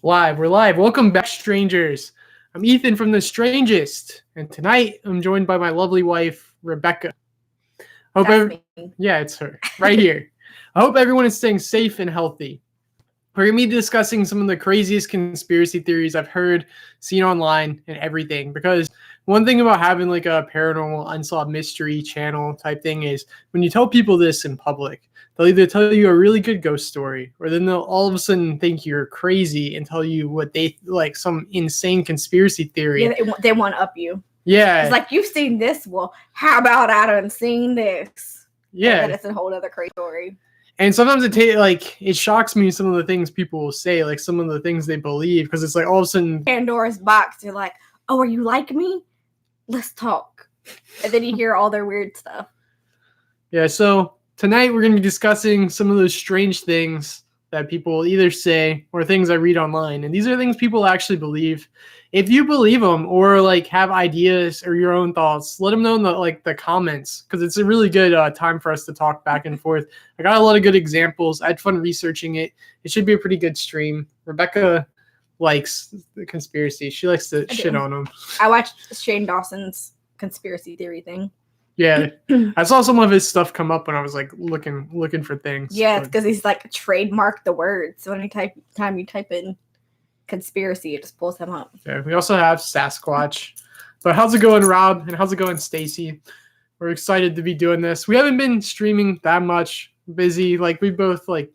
We're live. Welcome back, strangers. I'm Ethan from the Strangest, and tonight I'm joined by my lovely wife, Rebecca. Me. Yeah, it's her right here. I hope everyone is staying safe and healthy. We're going to be discussing some of the craziest conspiracy theories I've heard, seen online, and everything. Because one thing about having like a paranormal unsolved mystery channel type thing is when you tell people this in public, they'll either tell you a really good ghost story, or then they'll all of a sudden think you're crazy and tell you what they like some insane conspiracy theory. Yeah, they want up you. Yeah. It's like, you've seen this. Well, how about I done seen this? Yeah. And it's a whole other crazy story. And sometimes it shocks me some of the things people will say, like some of the things they believe, because it's like all of a sudden Pandora's box. You're like, oh, are you like me? Let's talk. And then you hear all their weird stuff. Yeah, so tonight we're going to be discussing some of those strange things that people either say or things I read online. And these are things people actually believe. If you believe them or like have ideas or your own thoughts, let them know in the comments, because it's a really good time for us to talk back and forth. I got a lot of good examples. I had fun researching it. It should be a pretty good stream. Rebecca likes the conspiracy. She likes to shit on them. I watched Shane Dawson's conspiracy theory thing. Yeah, I saw some of his stuff come up when I was like looking for things. Yeah, it's because he's like trademarked the word. So anytime you type in conspiracy, it just pulls him up. Yeah, we also have Sasquatch. But how's it going, Rob? And how's it going, Stacy? We're excited to be doing this. We haven't been streaming that much. Busy, like we both like.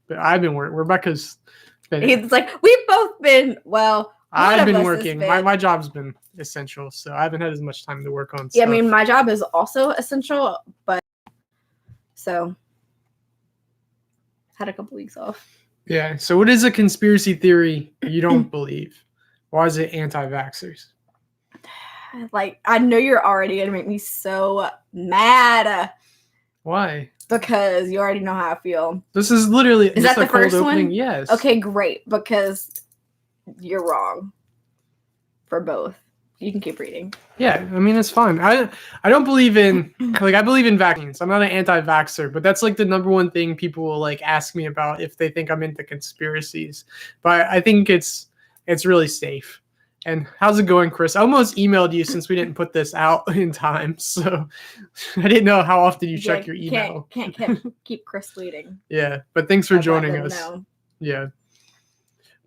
But I've been working. Rebecca's been. It's like we've both been. Well, I've been working. My job's been essential, so I haven't had as much time to work on stuff. Yeah, I mean, my job is also essential, but so had a couple weeks off. Yeah. So what is a conspiracy theory you don't believe? Why is it anti-vaxxers? Like, I know you're already going to make me so mad. Why? Because you already know how I feel. This is literally... Is that the first one? Yes. Okay, great. Because you're wrong. For both. You can keep reading. Yeah, I mean, it's fine. I don't believe in... Like, I believe in vaccines. I'm not an anti-vaxxer, but that's like the number one thing people will like ask me about if they think I'm into conspiracies. But I think it's really safe. And how's it going, Chris? I almost emailed you since we didn't put this out in time, so I didn't know how often you check your email. Can't keep Chris tweeting. Yeah, but thanks for joining us. Know. Yeah.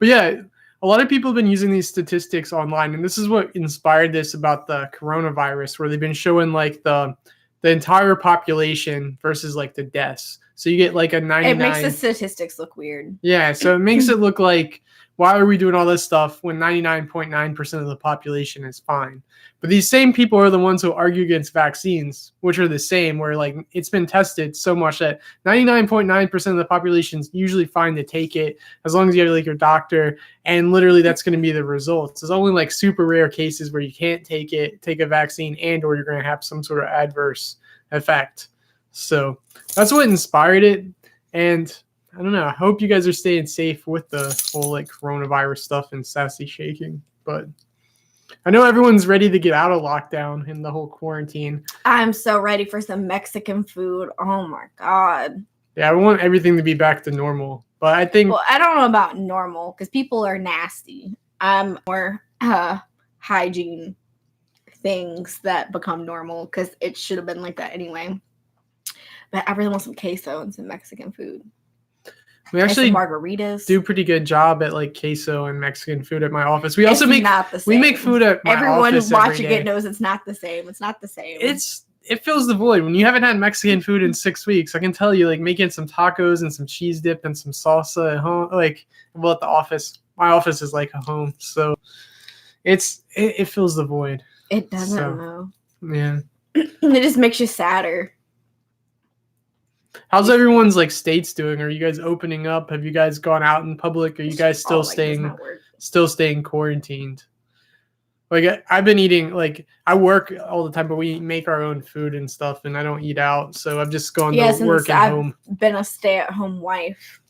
But yeah, a lot of people have been using these statistics online, and this is what inspired this about the coronavirus, where they've been showing like the entire population versus like the deaths. So you get like a 99. It makes the statistics look weird. Yeah, so it makes it look like, why are we doing all this stuff when 99.9% of the population is fine? But these same people are the ones who argue against vaccines, which are the same, where like it's been tested so much that 99.9% of the population is usually fine to take it as long as you have like your doctor, and literally that's going to be the results. There's only like super rare cases where you can't take a vaccine, and or you're going to have some sort of adverse effect. So that's what inspired it. And I don't know. I hope you guys are staying safe with the whole like coronavirus stuff and sassy shaking. But I know everyone's ready to get out of lockdown and the whole quarantine. I'm so ready for some Mexican food. Oh my God. Yeah, I want everything to be back to normal. But I think... Well, I don't know about normal because people are nasty. I'm more hygiene things that become normal because it should have been like that anyway. But I really want some queso and some Mexican food. We actually margaritas. Do pretty good job at like queso and Mexican food at my office. We also make food at my office. Everyone watching it knows it's not the same. It's not the same. It fills the void. When you haven't had Mexican food in 6 weeks, I can tell you, like making some tacos and some cheese dip and some salsa at home, like well at the office. My office is like a home, so it fills the void. It doesn't though. Yeah. It just makes you sadder. How's everyone's like states doing? Are you guys opening up? Have you guys gone out in public? Are you guys still staying quarantined? Like I've been eating, like I work all the time, but we make our own food and stuff, and I don't eat out, so I've just gone to work at home. I've been a stay-at-home wife.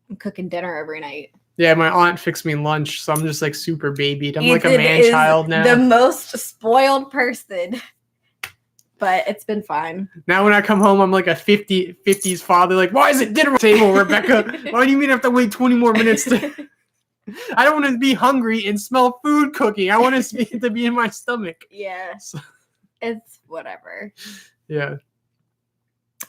I'm cooking dinner every night. Yeah, my aunt fixed me lunch, so I'm just like super babied. I'm like a man-child now. The most spoiled person. But it's been fine. Now when I come home, I'm like a 50s father. Like, why is it dinner table, Rebecca? Why do you mean I have to wait 20 more minutes to... I don't want to be hungry and smell food cooking. I want it to be in my stomach. Yeah. So, It's whatever. yeah.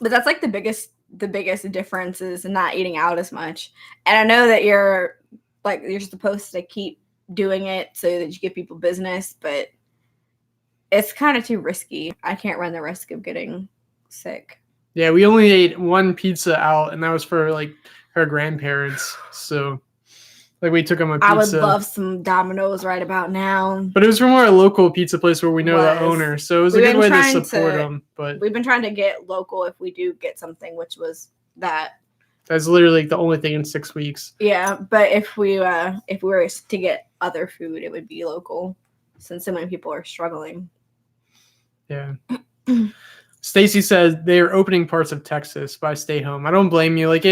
But that's like the biggest difference is not eating out as much. And I know that you're supposed to keep doing it so that you give people business, but it's kind of too risky. I can't run the risk of getting sick. Yeah, we only ate one pizza out, and that was for like her grandparents. So, like, we took them a pizza. I would love some Domino's right about now. But it was from our local pizza place where we know the owner, so it was a good way to support them. But we've been trying to get local if we do get something, which was that. That's literally the only thing in 6 weeks. Yeah, but if we were to get other food, it would be local, since so many people are struggling. Yeah. Stacy says they're opening parts of Texas by stay home. I don't blame you. Like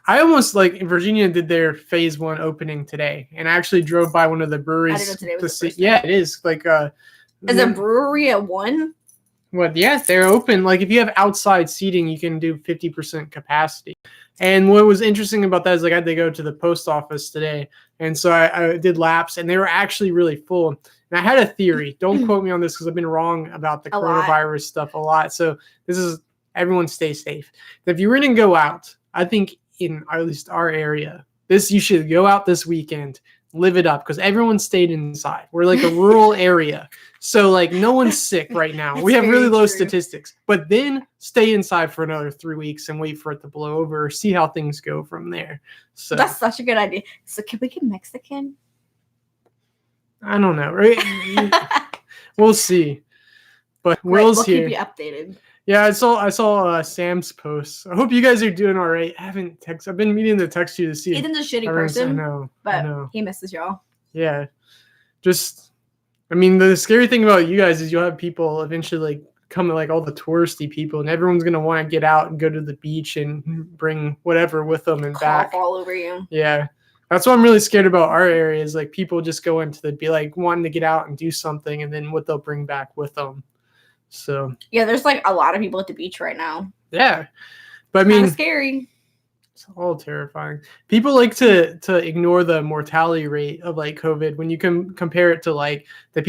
I almost like Virginia did their phase 1 opening today, and I actually drove by one of the breweries. I didn't know today was the first yeah, it is like is a brewery at 1? What? Yeah, they're open. Like if you have outside seating, you can do 50% capacity. And what was interesting about that is like I had to go to the post office today, and so I did laps, and they were actually really full. And I had a theory. Don't quote me on this because I've been wrong about the coronavirus stuff a lot. So this is everyone stay safe. If you were going to go out, I think in at least our area, you should go out this weekend, live it up, because everyone stayed inside. We're like a rural area. So like no one's sick right now. We have really low statistics. But then stay inside for another 3 weeks and wait for it to blow over, see how things go from there. So that's such a good idea. So can we get Mexican? I don't know, right? We'll see. But Will's here. We'll keep you updated. Yeah, I saw Sam's post. I hope you guys are doing all right. I've been meaning to text you to see. Ethan's a shitty person. I know. He misses y'all. Yeah, the scary thing about you guys is you'll have people eventually like come, like all the touristy people, and everyone's gonna want to get out and go to the beach and bring whatever with them and back all over you. Yeah. That's what I'm really scared about our area is like people just go into be like wanting to get out and do something, and then what they'll bring back with them. So yeah, there's like a lot of people at the beach right now. Yeah, but I mean, scary. It's all terrifying. People like to ignore the mortality rate of like COVID when you can compare it to like the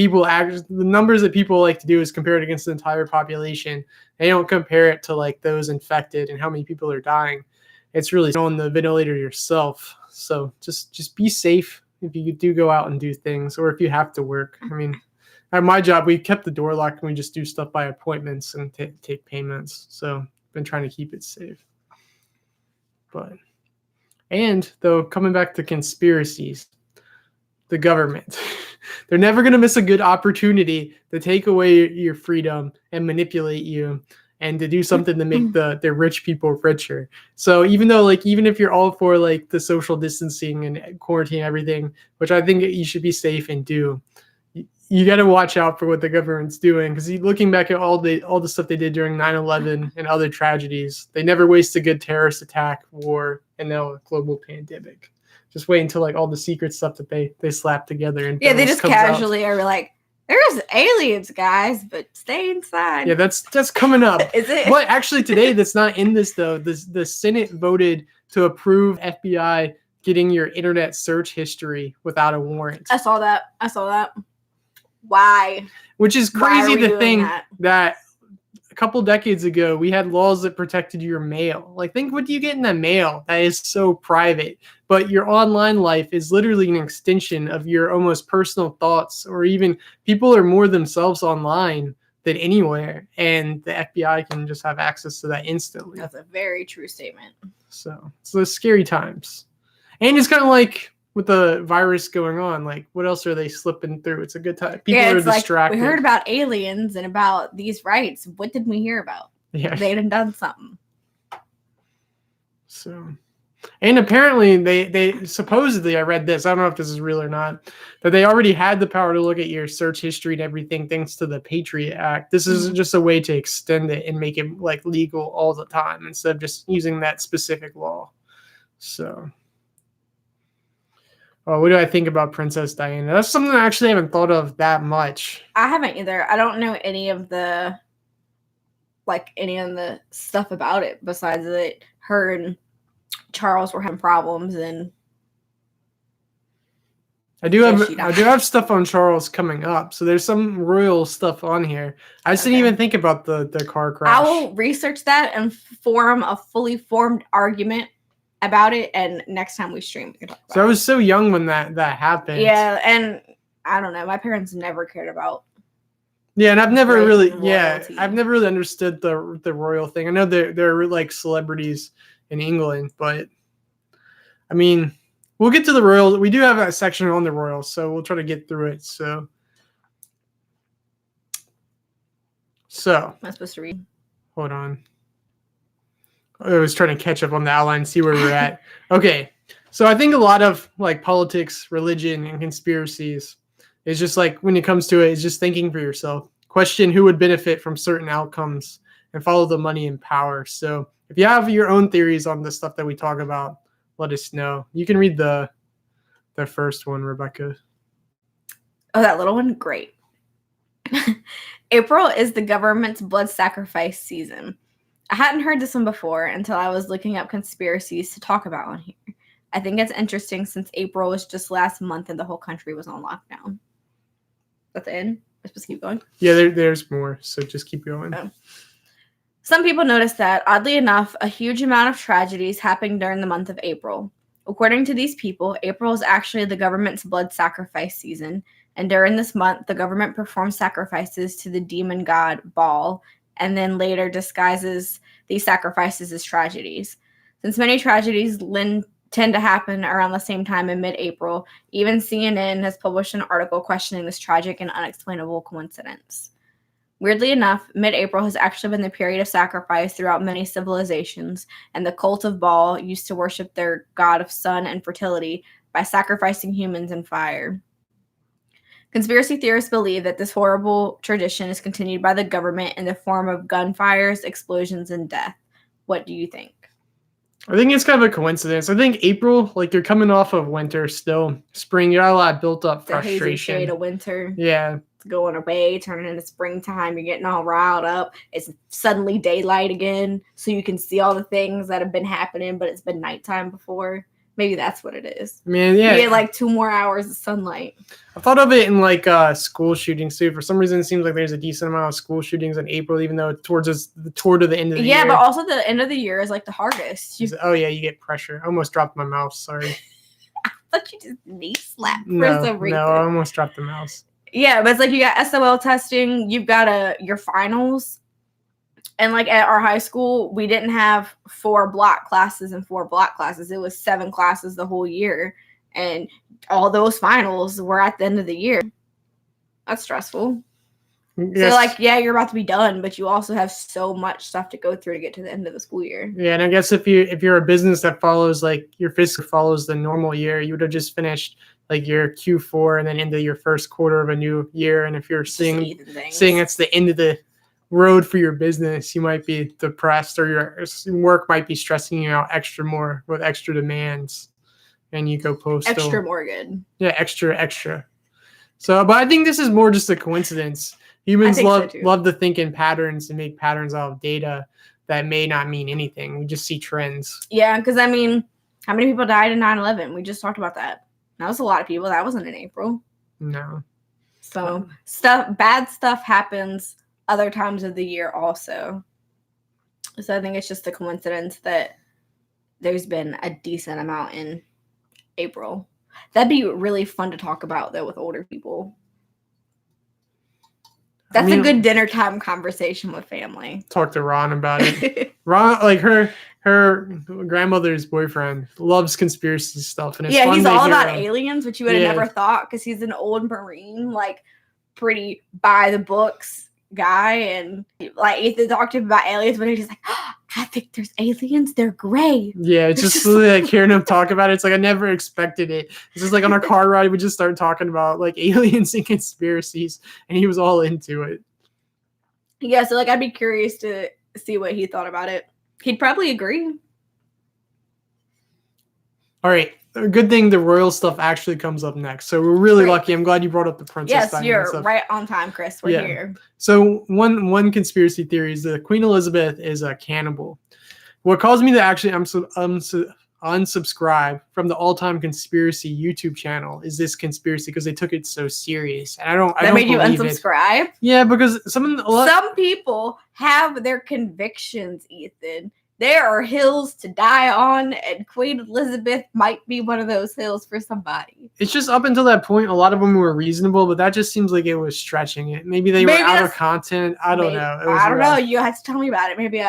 numbers that people like to do is compare it against the entire population. They don't compare it to like those infected and how many people are dying. It's really on the ventilator yourself. So just be safe if you do go out and do things, or if you have to work. I mean, at my job, we kept the door locked and we just do stuff by appointments and take payments. So I've been trying to keep it safe. Coming back to conspiracies, the government, they're never going to miss a good opportunity to take away your freedom and manipulate you and to do something to make the rich people richer. So even if you're all for like the social distancing and quarantine and everything, which I think you should be safe and do, you got to watch out for what the government's doing, because looking back at all the stuff they did during 9/11 and other tragedies, they never waste a good terrorist attack, war, and now a global pandemic. Just wait until like all the secret stuff that they slap together and they just casually are like, there's aliens, guys, but stay inside. Yeah, that's coming up. Is it? But actually today, that's not in this though. The Senate voted to approve FBI getting your internet search history without a warrant. I saw that. Why? Which is crazy to think that a couple decades ago we had laws that protected your mail. Like, think what do you get in the mail that is so private? But your online life is literally an extension of your almost personal thoughts, or even people are more themselves online than anywhere, and the FBI can just have access to that instantly. That's a very true statement. So it's those scary times. And it's kind of like with the virus going on, like what else are they slipping through? It's a good time. People are distracted. We heard about aliens and about these rights. What did we hear about? Yeah, they had done something. So, and apparently they supposedly, I read this, I don't know if this is real or not, that they already had the power to look at your search history and everything thanks to the Patriot Act. This is just a way to extend it and make it like legal all the time instead of just using that specific law. So. Oh, what do I think about Princess Diana? That's something I actually haven't thought of that much. I haven't either. I don't know any of the stuff about it besides that her and Charles were having problems, and I do have stuff on Charles coming up, so there's some royal stuff on here. I just didn't even think about the car crash. I will research that and form a fully formed argument about it, and next time we stream, we can talk about So I was so young when that happened. Yeah, and I don't know. My parents never cared about. Yeah, and I've never really understood the royal thing. I know they're like celebrities in England, but I mean, we'll get to the royals. We do have a section on the royals, so we'll try to get through it. So am I supposed to read? Hold on. I was trying to catch up on the outline, see where we're at. Okay, so I think a lot of like politics, religion, and conspiracies is just like when it comes to it, it's just thinking for yourself. Question who would benefit from certain outcomes and follow the money and power. So if you have your own theories on the stuff that we talk about, let us know. You can read the first one, Rebecca. Oh, that little one? Great. April is the government's blood sacrifice season. I hadn't heard this one before until I was looking up conspiracies to talk about on here. I think it's interesting since April was just last month and the whole country was on lockdown. That's the end? We're supposed to keep going? Yeah, there's more, so just keep going. Oh. Some people noticed that, oddly enough, a huge amount of tragedies happened during the month of April. According to these people, April is actually the government's blood sacrifice season, and during this month, the government performs sacrifices to the demon god Baal, and then later disguises these sacrifices as tragedies. Since many tragedies tend to happen around the same time in mid-April, even CNN has published an article questioning this tragic and unexplainable coincidence. Weirdly enough, mid-April has actually been the period of sacrifice throughout many civilizations, and the cult of Baal used to worship their god of sun and fertility by sacrificing humans in fire. Conspiracy theorists believe that this horrible tradition is continued by the government in the form of gunfires, explosions, and death. What do you think? I think it's kind of a coincidence. I think April, like you're coming off of winter still. Spring, you got a lot of built up frustration. The hazy shade of winter. Yeah. It's going away, turning into springtime. You're getting all riled up. It's suddenly daylight again, so you can see all the things that have been happening, but it's been nighttime before. Maybe that's what it is. I mean, yeah. You get like 2 more hours of sunlight. I thought of it in like school shootings too. For some reason, it seems like there's a decent amount of school shootings in April, even though toward the end of the year. Yeah, but also the end of the year is like the hardest. Oh yeah, you get pressure. I almost dropped my mouse. Sorry. I thought you just knee slapped for some reason. No, I almost dropped the mouse. Yeah, but it's like you got SOL testing. You've got your finals. And like at our high school, we didn't have 4 block classes and 4 block classes. It was 7 classes the whole year. And all those finals were at the end of the year. That's stressful. Yes. So like, yeah, you're about to be done, but you also have so much stuff to go through to get to the end of the school year. Yeah, and I guess if you're a business that follows like your fiscal follows the normal year, you would have just finished like your Q4 and then into your first quarter of a new year. And if you're seeing it's the end of the road for your business, you might be depressed, or your work might be stressing you out more with extra demands, and you go postal. Extra more good. Yeah, extra. So, but I think this is more just a coincidence. Humans love to think in patterns and make patterns out of data that may not mean anything. We just see trends. Yeah, because I mean, how many people died in 9/11? We just talked about that. That was a lot of people. That wasn't in April. No. So bad stuff happens other times of the year also. So I think it's just a coincidence that there's been a decent amount in April. That'd be really fun to talk about though with older people. That's a good dinner time conversation with family. Talk to Ron about it. Ron, like her grandmother's boyfriend, loves conspiracy stuff, and it's fun he's to all hear about aliens, which you would have never thought, because he's an old Marine, like pretty by the books guy, and like Ethan talked to him about aliens, but he's just like, oh, I think there's aliens. They're gray. Yeah, it's just like hearing him talk about it. It's like I never expected it. It's just like on our car ride, we just started talking about like aliens and conspiracies, and he was all into it. Yeah, so like I'd be curious to see what he thought about it. He'd probably agree. All right. A good thing the royal stuff actually comes up next. So we're really lucky. I'm glad you brought up the princess. Yes, you're right on time, Chris. We're here. So one conspiracy theory is that Queen Elizabeth is a cannibal. What caused me to actually unsubscribe from the All-Time Conspiracy YouTube channel is this conspiracy because they took it so serious. And I don't made you believe unsubscribe? It. Yeah, because some people have their convictions, Ethan. There are hills to die on, and Queen Elizabeth might be one of those hills for somebody. It's just up until that point, a lot of them were reasonable, but that just seems like it was stretching it. Maybe they were out of content. I don't know. I don't know. You have to tell me about it. Maybe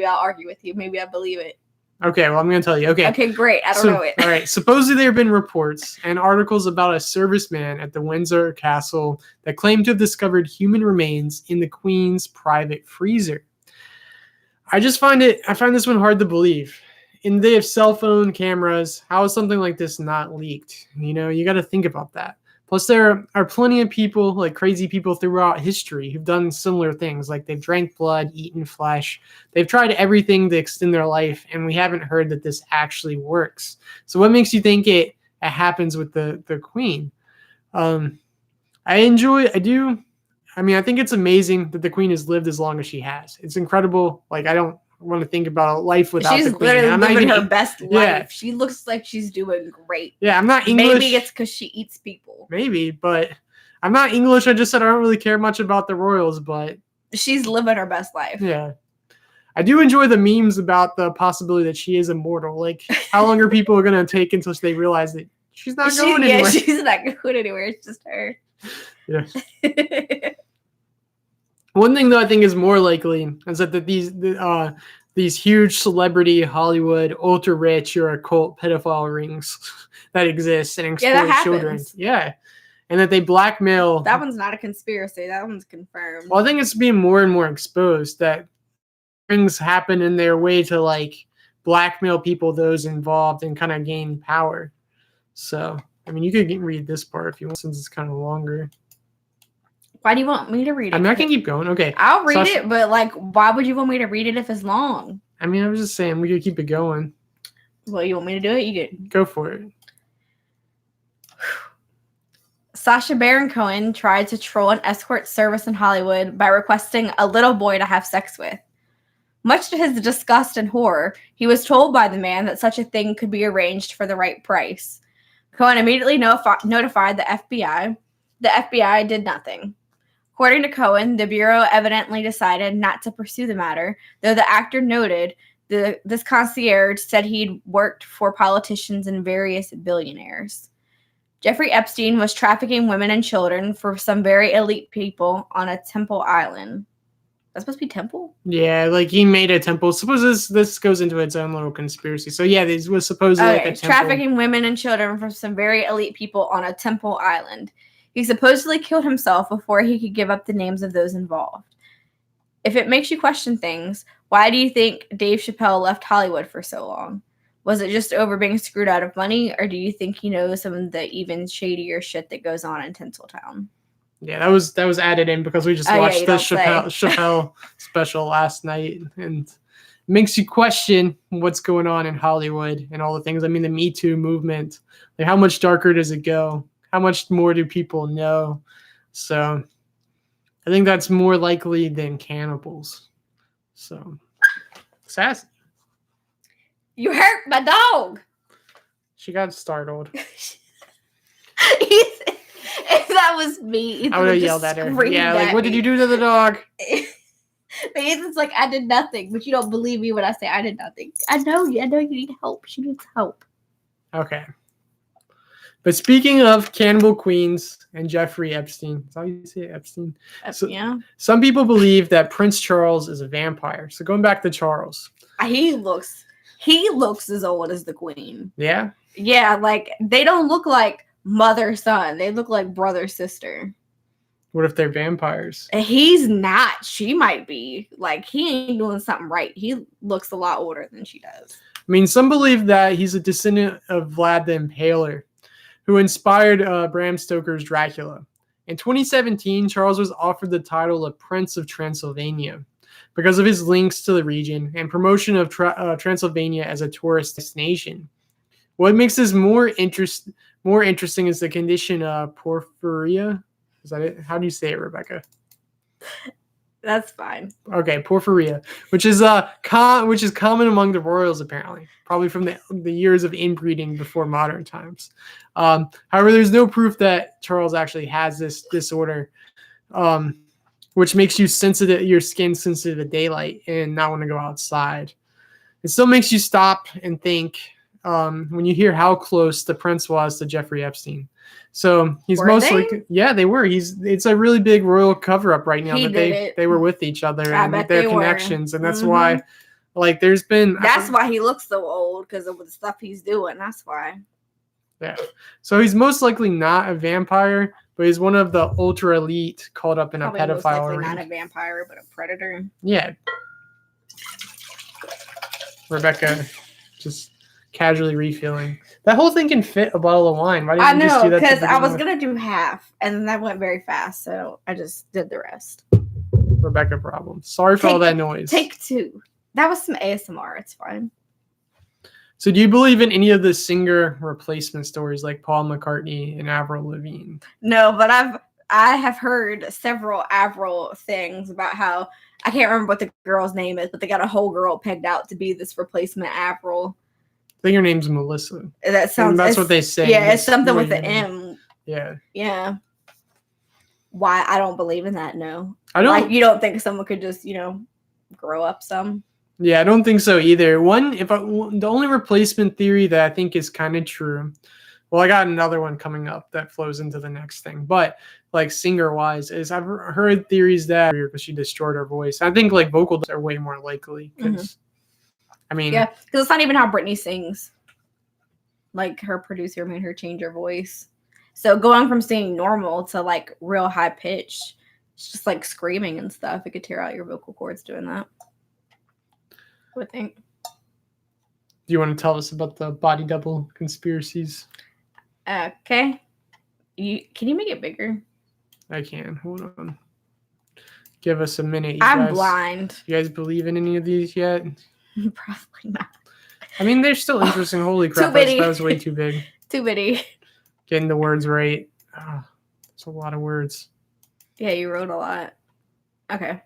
I'll argue with you. Maybe I believe it. Okay, well, I'm going to tell you. Okay, great. I don't know it. All right. Supposedly, there have been reports and articles about a serviceman at the Windsor Castle that claimed to have discovered human remains in the Queen's private freezer. I find this one hard to believe. In the day of cell phone cameras, how is something like this not leaked? You know, you got to think about that. Plus, there are plenty of people, like crazy people throughout history, who've done similar things. Like they've drank blood, eaten flesh. They've tried everything to extend their life, and we haven't heard that this actually works. So what makes you think it happens with the Queen? I think it's amazing that the Queen has lived as long as she has. It's incredible. Like, I don't want to think about a life without the Queen. She's literally living her best life. She looks like she's doing great. Yeah, I'm not English. Maybe it's because she eats people. Maybe, but I'm not English. I just said I don't really care much about the royals, but she's living her best life. Yeah. I do enjoy the memes about the possibility that she is immortal. Like, how long are people going to take until they realize that she's not going anywhere? Yeah, she's not going anywhere. It's just her. Yeah. One thing, though, I think is more likely is that these huge celebrity, Hollywood, ultra-rich, or occult pedophile rings that exist and exploit children. Yeah. And that they blackmail. That one's not a conspiracy. That one's confirmed. Well, I think it's being more and more exposed that things happen in their way to, like, blackmail people, those involved, and kind of gain power. So, I mean, you could read this part if you want, since it's kind of longer. Why do you want me to read it? I mean, I can keep going. Okay. I'll read it, but, like, why would you want me to read it if it's long? I mean, I was just saying we could keep it going. Well, you want me to do it? You get go for it. Sacha Baron Cohen tried to troll an escort service in Hollywood by requesting a little boy to have sex with. Much to his disgust and horror, he was told by the man that such a thing could be arranged for the right price. Cohen immediately notified the FBI. The FBI did nothing. According to Cohen, the Bureau evidently decided not to pursue the matter, though the actor noted this concierge said he'd worked for politicians and various billionaires. Jeffrey Epstein was trafficking women and children for some very elite people on a temple island. That's supposed to be temple? Yeah, like he made a temple. Suppose this goes into its own little conspiracy. So yeah, this was supposedly like a temple. Trafficking women and children from some very elite people on a temple island. He supposedly killed himself before he could give up the names of those involved. If it makes you question things, why do you think Dave Chappelle left Hollywood for so long? Was it just over being screwed out of money, or do you think he knows some of the even shadier shit that goes on in Tinseltown? Yeah, that was added in because we just watched the Chappelle special last night, and it makes you question what's going on in Hollywood and all the things. I mean, the Me Too movement, like how much darker does it go? How much more do people know? So I think that's more likely than cannibals. So sassy. You hurt my dog. She got startled. If that was me, I would have yelled at her. Yeah, like, what did you do to the dog? But Ethan's like, I did nothing. But you don't believe me when I say I did nothing. I know you need help. She needs help. Okay. But speaking of cannibal queens and Jeffrey Epstein, is that how you say it? Epstein? Yeah. Some people believe that Prince Charles is a vampire. So going back to Charles. He looks as old as the Queen. Yeah? Yeah, like, they don't look like mother-son. They look like brother-sister. What if they're vampires? He's not. She might be. Like, he ain't doing something right. He looks a lot older than she does. I mean, some believe that he's a descendant of Vlad the Impaler, who inspired Bram Stoker's Dracula. In 2017, Charles was offered the title of Prince of Transylvania because of his links to the region and promotion of Transylvania as a tourist destination. What makes this more interesting is the condition porphyria. Is that it? How do you say it, Rebecca? That's fine. Okay, porphyria, which is common among the royals apparently, probably from the years of inbreeding before modern times. However, there's no proof that Charles actually has this disorder, which makes your skin sensitive to daylight and not want to go outside. It still makes you stop and think when you hear how close the prince was to Jeffrey Epstein. So he's they were. It's a really big royal cover up right now they were with each other and their connections, and that's why, like, there's been. That's why he looks so old, because of the stuff he's doing. That's why. Yeah. So he's most likely not a vampire, but he's one of the ultra elite caught up in a pedophile most likely ring. Not a vampire, but a predator. Yeah. Rebecca, just casually refilling. That whole thing can fit a bottle of wine. Why didn't you just do that? Because I was going to do half, and then that went very fast, so I just did the rest. Rebecca problem. Sorry for all that noise. Take 2. That was some ASMR. It's fine. So do you believe in any of the singer replacement stories like Paul McCartney and Avril Lavigne? No, but I have heard several Avril things about how, I can't remember what the girl's name is, but they got a whole girl pegged out to be this replacement Avril. I think her name's Melissa. That's what they say. Yeah, it's something with the M. Yeah. Yeah. Why? I don't believe in that, no. I don't. Like, you don't think someone could just, grow up some? Yeah, I don't think so either. The only replacement theory that I think is kind of true. Well, I got another one coming up that flows into the next thing. But like singer-wise, is I've heard theories that because she destroyed her voice. I think like vocal are way more likely because, I mean, yeah, because it's not even how Britney sings. Like her producer made her change her voice. So going from singing normal to like real high pitch, it's just like screaming and stuff. It could tear out your vocal cords doing that. I would think. Do you want to tell us about the body double conspiracies? Okay. Can you make it bigger? I can. Hold on. Give us a minute. I'm blind. You guys believe in any of these yet? Probably not. I mean, they're still interesting. Holy crap, that was way too big. Too bitty. Getting the words right. Oh, that's a lot of words. Yeah, you wrote a lot. Okay.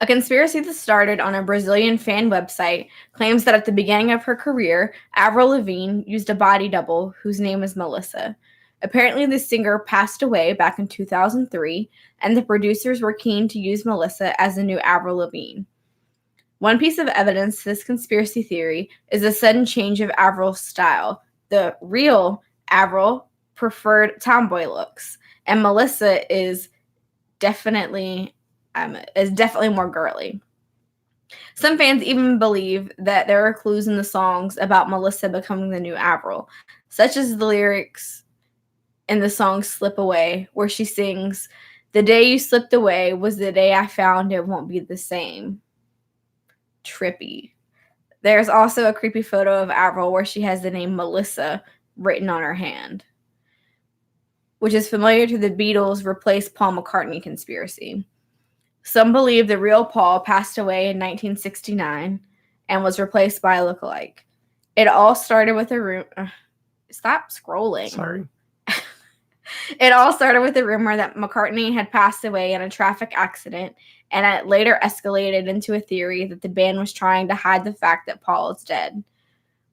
A conspiracy that started on a Brazilian fan website claims that at the beginning of her career, Avril Lavigne used a body double whose name is Melissa. Apparently, the singer passed away back in 2003, and the producers were keen to use Melissa as the new Avril Lavigne. One piece of evidence to this conspiracy theory is the sudden change of Avril's style. The real Avril preferred tomboy looks, and Melissa is definitely more girly. Some fans even believe that there are clues in the songs about Melissa becoming the new Avril, such as the lyrics in the song Slip Away, where she sings, "The day you slipped away was the day I found it won't be the same." Trippy. There's also a creepy photo of Avril where she has the name Melissa written on her hand, which is familiar to the Beatles' replace Paul McCartney conspiracy. Some believe the real Paul passed away in 1969 and was replaced by a lookalike. It all started with a rumor. Stop scrolling. Sorry. It all started with a rumor that McCartney had passed away in a traffic accident, and it later escalated into a theory that the band was trying to hide the fact that Paul is dead.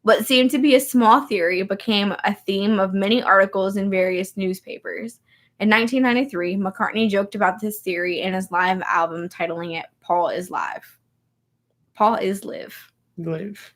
What seemed to be a small theory became a theme of many articles in various newspapers. In 1993, McCartney joked about this theory in his live album, titling it "Paul is Live." Paul is live. Live.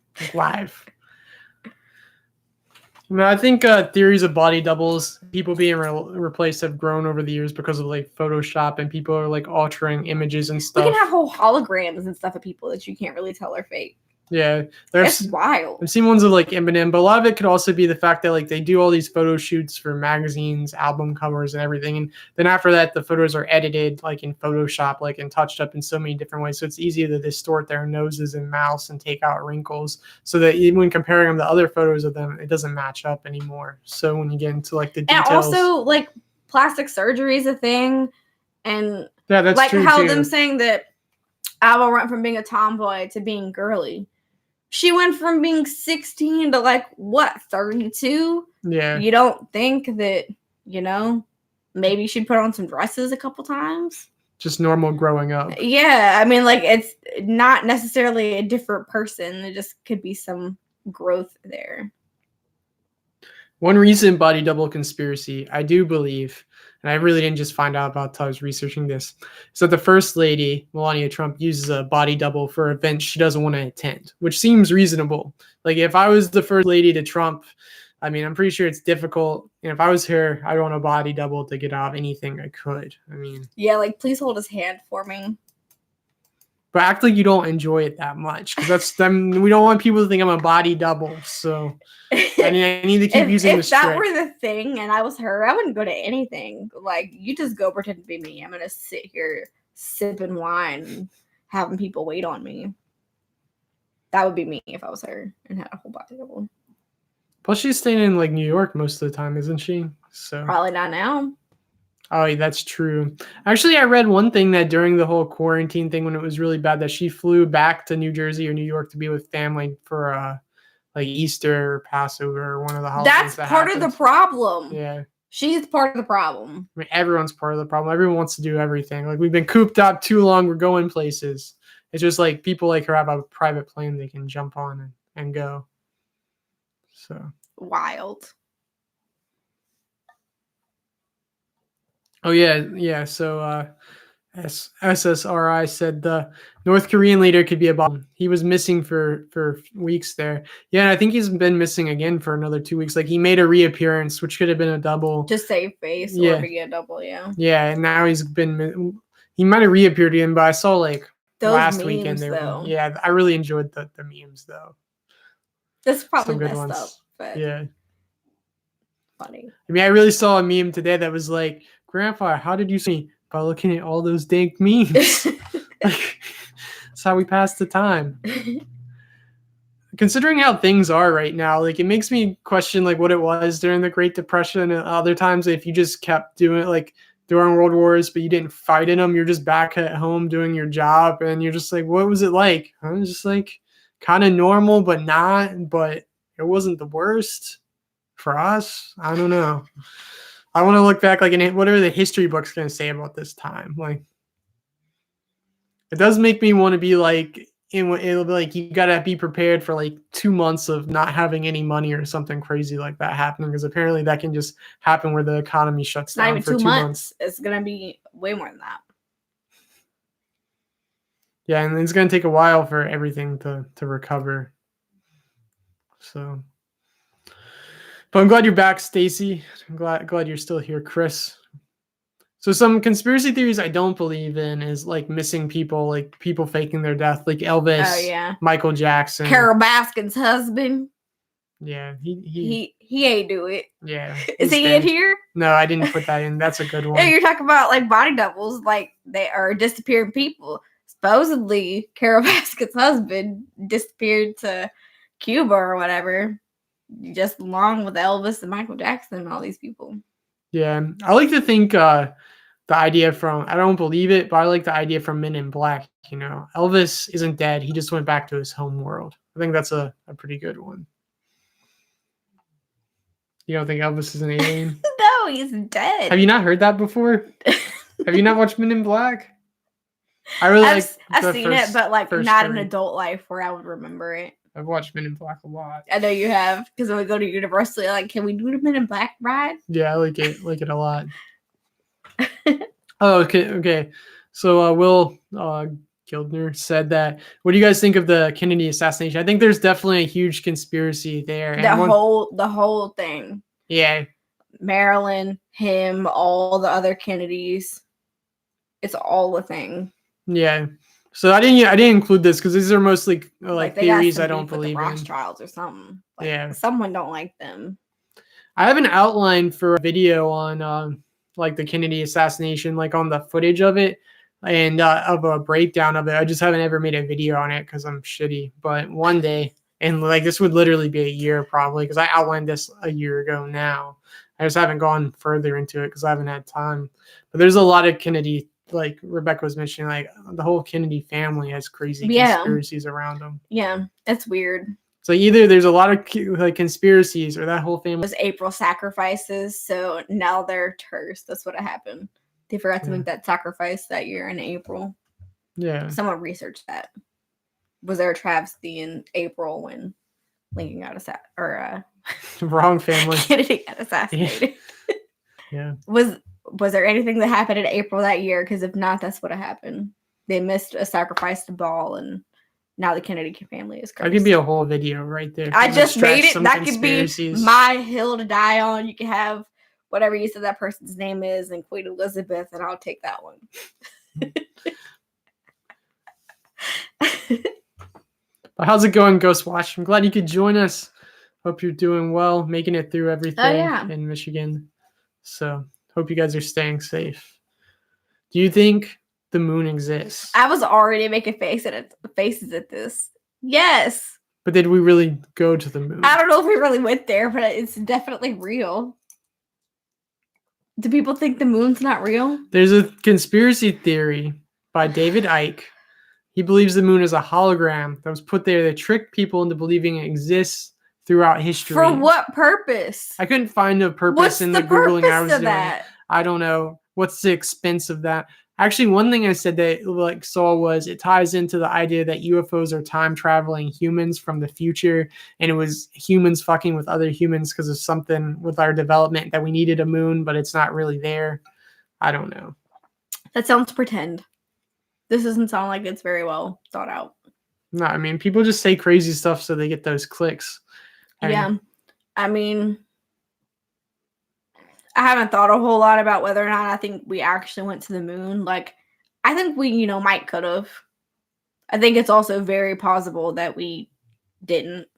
I mean, I think theories of body doubles, people being replaced, have grown over the years because of like Photoshop, and people are like altering images and stuff. We can have whole holograms and stuff of people that you can't really tell are fake. Yeah, that's wild. I've seen ones of like Eminem, but a lot of it could also be the fact that like they do all these photo shoots for magazines, album covers, and everything, and then after that, the photos are edited like in Photoshop, like and touched up in so many different ways. So it's easy to distort their noses and mouths and take out wrinkles, so that even when comparing them to other photos of them, it doesn't match up anymore. So when you get into like the details, and also like plastic surgery is a thing, and yeah, that's like true how too. Them saying that Avril went from being a tomboy to being girly. She went from being 16 to like, what, 32? Yeah. You don't think that, maybe she'd put on some dresses a couple times? just normal growing up. Yeah, I mean, like, it's not necessarily a different person. It just could be some growth there. One recent body double conspiracy, I do believe, and I really didn't just find out about until I was researching this, is that the First Lady, Melania Trump, uses a body double for events she doesn't want to attend, which seems reasonable. Like, if I was the First Lady to Trump, I mean, I'm pretty sure it's difficult. And if I was her, I'd want a body double to get out of anything I could. I mean, Yeah, like, please hold his hand for me. but act like you don't enjoy it that much, because that's them. We don't want people to think I'm a body double. So I need to keep using if the that trick. were the thing and I was her, I wouldn't go to anything. Like, you just go pretend to be me. I'm gonna sit here sipping wine and having people wait on me. That would be me if I was her and had a whole body double. Plus, she's staying in like New York most of the time, isn't she? So Probably not now. oh, that's true. Actually, I read one thing that during the whole quarantine thing, when it was really bad, that she flew back to New Jersey or New York to be with family for like Easter or Passover or one of the holidays. That's part of the problem. Yeah. She's part of the problem. I mean, everyone's part of the problem. Everyone wants to do everything. Like, we've been cooped up too long. We're going places. It's just like people like her have a private plane they can jump on and go. So Wild. oh yeah. So SSRI said the North Korean leader could be a bomb. He was missing for weeks there. Yeah, and I think he's been missing again for another 2 weeks. Like, he made a reappearance, which could have been a double. To save face Yeah. or to get a double, yeah. Yeah, and now he might have reappeared again, but I saw like Those last memes, weekend though. Yeah, I really enjoyed the memes though. That's probably Some good messed ones. up, but Yeah. funny. I mean, I really saw a meme today that was like, Grandpa, how did you see me? By looking at all those dank memes. Like, that's how we pass the time. Considering how things are right now, like, it makes me question like what it was during the Great Depression and other times. If you just kept doing it like during World Wars, but you didn't fight in them, you're just back at home doing your job, and you're just like, what was it like? I was just like kind of normal, but not. But it wasn't the worst for us. I don't know. I want to look back, like, what are the history books going to say about this time? Like, it does make me want to be like, it'll be like, you got to be prepared for like 2 months of not having any money or something crazy like that happening, because apparently that can just happen where the economy shuts It's not down even for 2 2 months. It's going to be way more than that. Yeah, and it's going to take a while for everything to recover. So, but I'm glad you're back, Stacy. I'm glad you're still here, Chris. So some conspiracy theories I don't believe in is like missing people, like people faking their death, like Elvis, Oh, yeah. Michael Jackson. Carol Baskin's husband. Yeah, He ain't do it. Yeah. Is he dead. in here? No, I didn't put that in. That's a good one. Yeah, you're talking about like body doubles, like they are disappearing people. Supposedly, Carol Baskin's husband disappeared to Cuba or whatever, just along with Elvis and Michael Jackson and all these people. Yeah, I like to think the idea from, I don't believe it, but I like the idea from Men in Black. You know, Elvis isn't dead. He just went back to his home world. I think that's a pretty good one. You don't think Elvis is an alien? No, he's dead. Have you not heard that before? Have you not watched Men in Black? I really I've seen it, but like not in adult life where I would remember it. I've watched Men in Black a lot. I know you have, because when we go to Universal, like, can we do the Men in Black ride? Yeah, I like it a lot. Oh, okay. So Will Gildner said that. What do you guys think of the Kennedy assassination? I think there's definitely a huge conspiracy there. The whole thing. Yeah. Marilyn, him, all the other Kennedys. It's all a thing. Yeah. So I didn't include this because these are mostly like theories I don't believe in. in. Rothschilds or something. Like, yeah. Someone don't like them. I have an outline for a video on like the Kennedy assassination, like on the footage of it and of a breakdown of it. I just haven't ever made a video on it because I'm shitty. But one day, and like this would literally be a year probably because I outlined this a year ago now. I just haven't gone further into it because I haven't had time. But there's a lot of Kennedy, like Rebecca was mentioning, like the whole Kennedy family has crazy conspiracies around them. Yeah, that's weird. So either there's a lot of like conspiracies or that whole family was April sacrifices, so now they're cursed. That's what happened. They forgot to Yeah. make that sacrifice that year in April. Yeah. Someone researched that. Was there a travesty in April when Lincoln got Wrong family. Kennedy got assassinated? Yeah. Was there anything that happened in April that year? Because if not, that's what happened. They missed a sacrificed ball, and now the Kennedy family is cursed. That could be a whole video right there. I just made it. Some That could be conspiracies. my hill to die on. You can have whatever you said that person's name is and Queen Elizabeth, and I'll take that one. How's it going, Ghostwatch? I'm glad you could join us. Hope you're doing well, making it through everything in Michigan. So hope you guys are staying safe. Do you think the moon exists? I was already making faces at this. Yes. But did we really go to the moon? I don't know if we really went there, but it's definitely real. Do people think the moon's not real? There's a conspiracy theory by David Icke. He believes the moon is a hologram that was put there to trick people into believing it exists throughout history. For what purpose? I couldn't find a purpose What's in the the Googling purpose I was of doing. that? I don't know. What's the expense of that? Actually, one thing I said that saw was it ties into the idea that UFOs are time traveling humans from the future, and it was humans fucking with other humans because of something with our development that we needed a moon, but it's not really there. I don't know. That sounds pretend. This doesn't sound like it's very well thought out. No, I mean, people just say crazy stuff so they get those clicks. I mean, I haven't thought a whole lot about whether or not I think we actually went to the moon. Like, I think we, might could have. I think it's also very possible that we didn't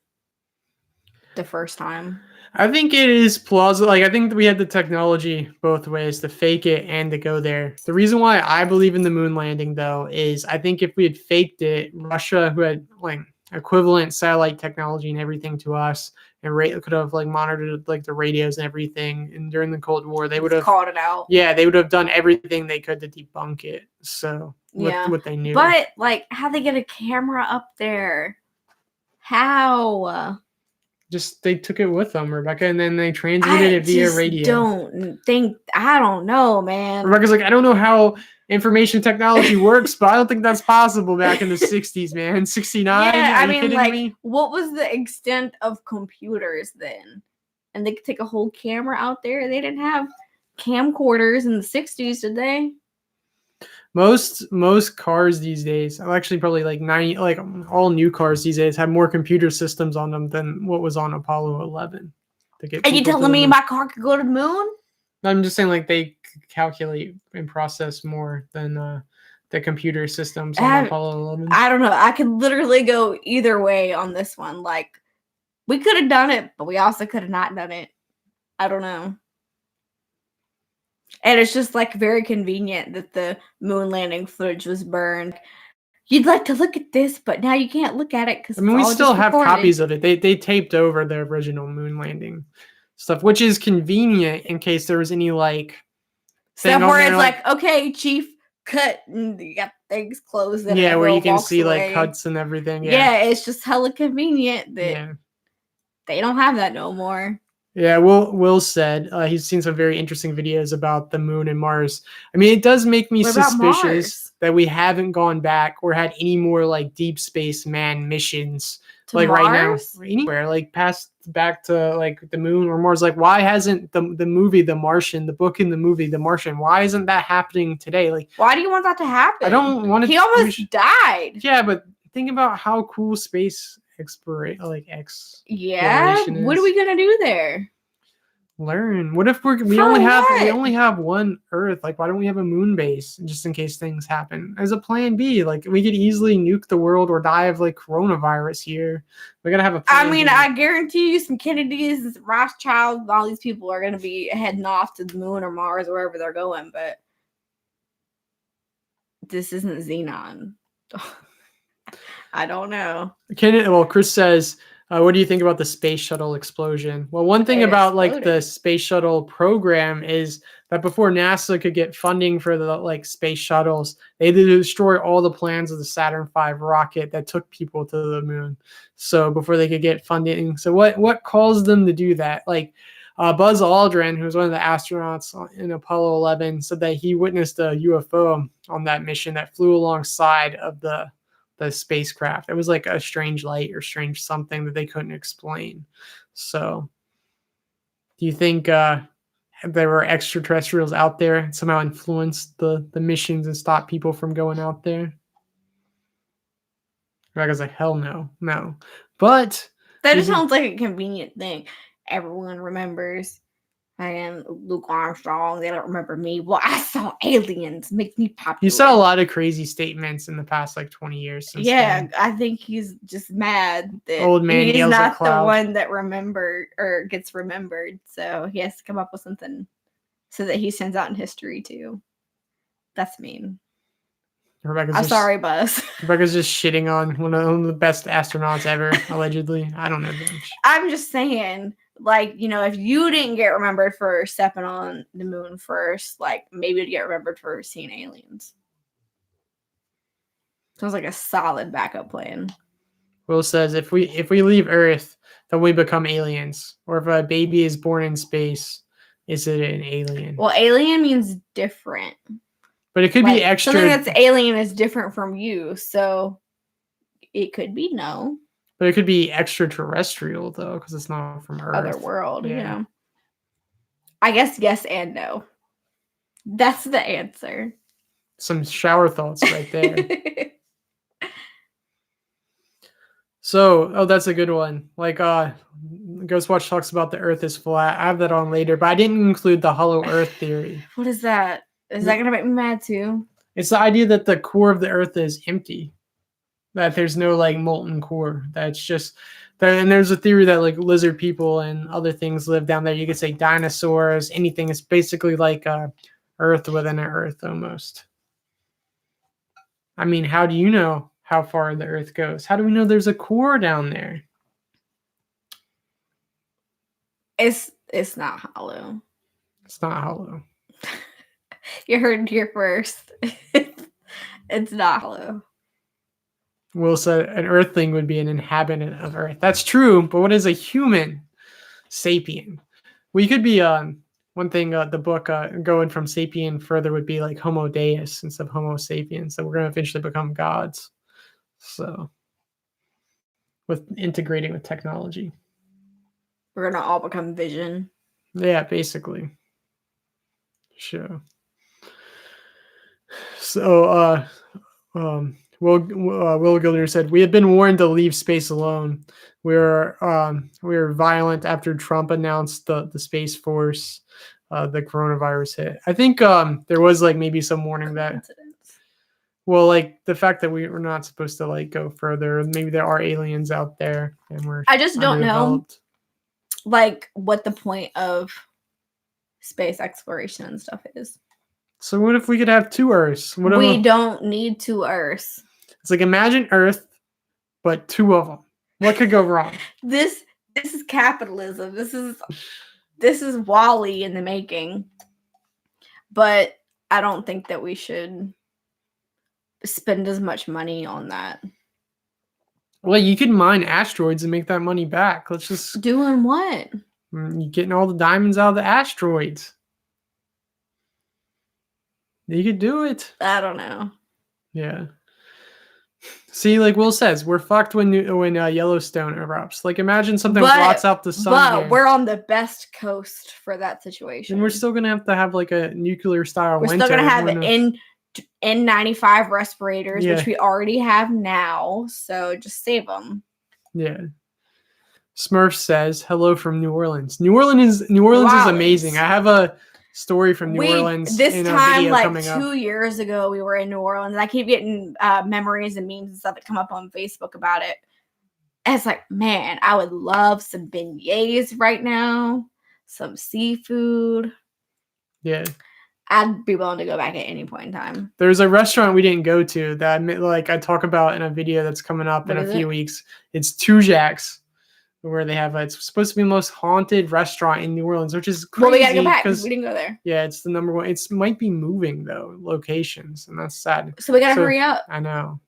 the first time. I think it is plausible. I think we had the technology both ways to fake it and to go there. The reason why I believe in the moon landing, though, is I think if we had faked it, Russia, who had equivalent satellite technology and everything to us, and could have monitored the radios and everything, and during the Cold War, they would have called it out. Yeah, they would have done everything they could to debunk it. So what they knew, but how they get a camera up there? How? Just they took it with them, Rebecca, and then they transmitted it via radio. I don't know, man. Rebecca's I don't know how information technology works, but I don't think that's possible back in the 60s, man. 69? Yeah, Are you kidding me? What was the extent of computers then? And they could take a whole camera out there. They didn't have camcorders in the 60s, did they? Most cars these days, actually probably 90, all new cars these days have more computer systems on them than what was on Apollo 11. And you telling me my car could go to the moon? I'm just saying they calculate and process more than the computer systems on Apollo 11. I don't know. I could literally go either way on this one. We could have done it, but we also could have not done it. I don't know. And it's just very convenient that the moon landing footage was burned. You'd like to look at this, but now you can't look at it because we still have copies of it. They taped over the original moon landing stuff, which is convenient in case there was any stuff where it's okay, Chief, cut, and you got things closed. And where you can see cuts and everything. Yeah, it's just hella convenient that they don't have that no more. Yeah, Will said he's seen some very interesting videos about the moon and Mars. It does make me suspicious that we haven't gone back or had any more deep space man missions to Mars? Right now or anywhere past back to the moon or Mars. Why hasn't the movie The Martian, the book in the movie The Martian, why isn't that happening today? Why do you want that to happen? I don't want it. He almost died. Yeah, but think about how cool space exploration is. What are we gonna do there? Learn. What if we only have one Earth? Why don't we have a moon base just in case things happen as a plan B? We could easily nuke the world or die of coronavirus here. We gotta have a plan B. I guarantee you some Kennedys, Rothschilds, all these people are gonna be heading off to the moon or Mars, wherever they're going, but this isn't Xenon. I don't know. Chris says, what do you think about the space shuttle explosion? Well, one thing about the space shuttle program is that before NASA could get funding for the space shuttles, they had to destroy all the plans of the Saturn V rocket that took people to the moon. So before they could get funding, so what caused them to do that? Buzz Aldrin, who was one of the astronauts in Apollo 11, said that he witnessed a UFO on that mission that flew alongside of the spacecraft. It was like a strange light or strange something that they couldn't explain. So, do you think there were extraterrestrials out there and somehow influenced the missions and stopped people from going out there? Rebecca's like, hell no, no. But that just sounds like a convenient thing. Everyone remembers. And Luke Armstrong, they don't remember me. Well, I saw aliens. Makes me popular. You saw a lot of crazy statements in the past 20 years. Since then. I think he's just mad that old man he's not the one that gets remembered. So he has to come up with something so that he stands out in history too. That's mean. I'm sorry, Buzz. Rebecca's just shitting on one of the best astronauts ever, allegedly. I don't know. I'm just saying. If you didn't get remembered for stepping on the moon first, maybe you'd get remembered for seeing aliens. Sounds like a solid backup plan. Will says if we leave Earth, then we become aliens. Or if a baby is born in space, is it an alien? Well, alien means different. But it could be extra. Something that's alien is different from you, so it could be no. But it could be extraterrestrial, though, because it's not from Earth. Other world, yeah. I guess yes and no. That's the answer. Some shower thoughts right there. So, that's a good one. Ghostwatch talks about the Earth is flat. I have that on later, but I didn't include the hollow Earth theory. What is that? Is that going to make me mad, too? It's the idea that the core of the Earth is empty. That there's no molten core. That's just and there's a theory that lizard people and other things live down there. You could say dinosaurs, anything. It's basically like Earth within an Earth almost. I mean, how do you know how far the Earth goes? How do we know there's a core down there? It's not hollow. It's not hollow. You heard it here first. It's not hollow. Will said an earthling would be an inhabitant of Earth. That's true, but what is a human sapien? We could be one thing. The book going from sapien further would be like Homo Deus instead of Homo sapiens. So we're going to eventually become gods. So with integrating with technology, we're going to all become vision. Yeah, basically. Sure. So Will Gilder said, "We have been warned to leave space alone. We were violent after Trump announced the Space Force. The coronavirus hit. I think there was maybe some warning that, the fact that we were not supposed to go further. Maybe there are aliens out there, and I just don't know, what the point of space exploration and stuff is. So what if we could have two Earths? We don't need two Earths. It's imagine Earth, but two of them. What could go wrong? This is capitalism. This is Wall-E in the making. But I don't think that we should spend as much money on that. Well, you could mine asteroids and make that money back. Let's just doing what? You're getting all the diamonds out of the asteroids. You could do it. I don't know. Yeah. See, Will says, we're fucked when Yellowstone erupts. Imagine something blots out the sun. But we're on the best coast for that situation. And we're still gonna have to have a nuclear style winter. We're still gonna have N95 respirators, which we already have now. So just save them. Yeah. Smurf says, "Hello from New Orleans." New Orleans is amazing. I have a story from New Orleans. This time, 2 years ago, we were in New Orleans. And I keep getting memories and memes and stuff that come up on Facebook about it. And it's man, I would love some beignets right now, some seafood. Yeah. I'd be willing to go back at any point in time. There's a restaurant we didn't go to that I talk about in a video that's coming up in a few weeks. It's Two Jacks, where they have it's supposed to be the most haunted restaurant in New Orleans, which is crazy. Well, we gotta go back because we didn't go there. Yeah, it's the number one. It might be moving though, locations, and that's sad. So we gotta hurry up. I know.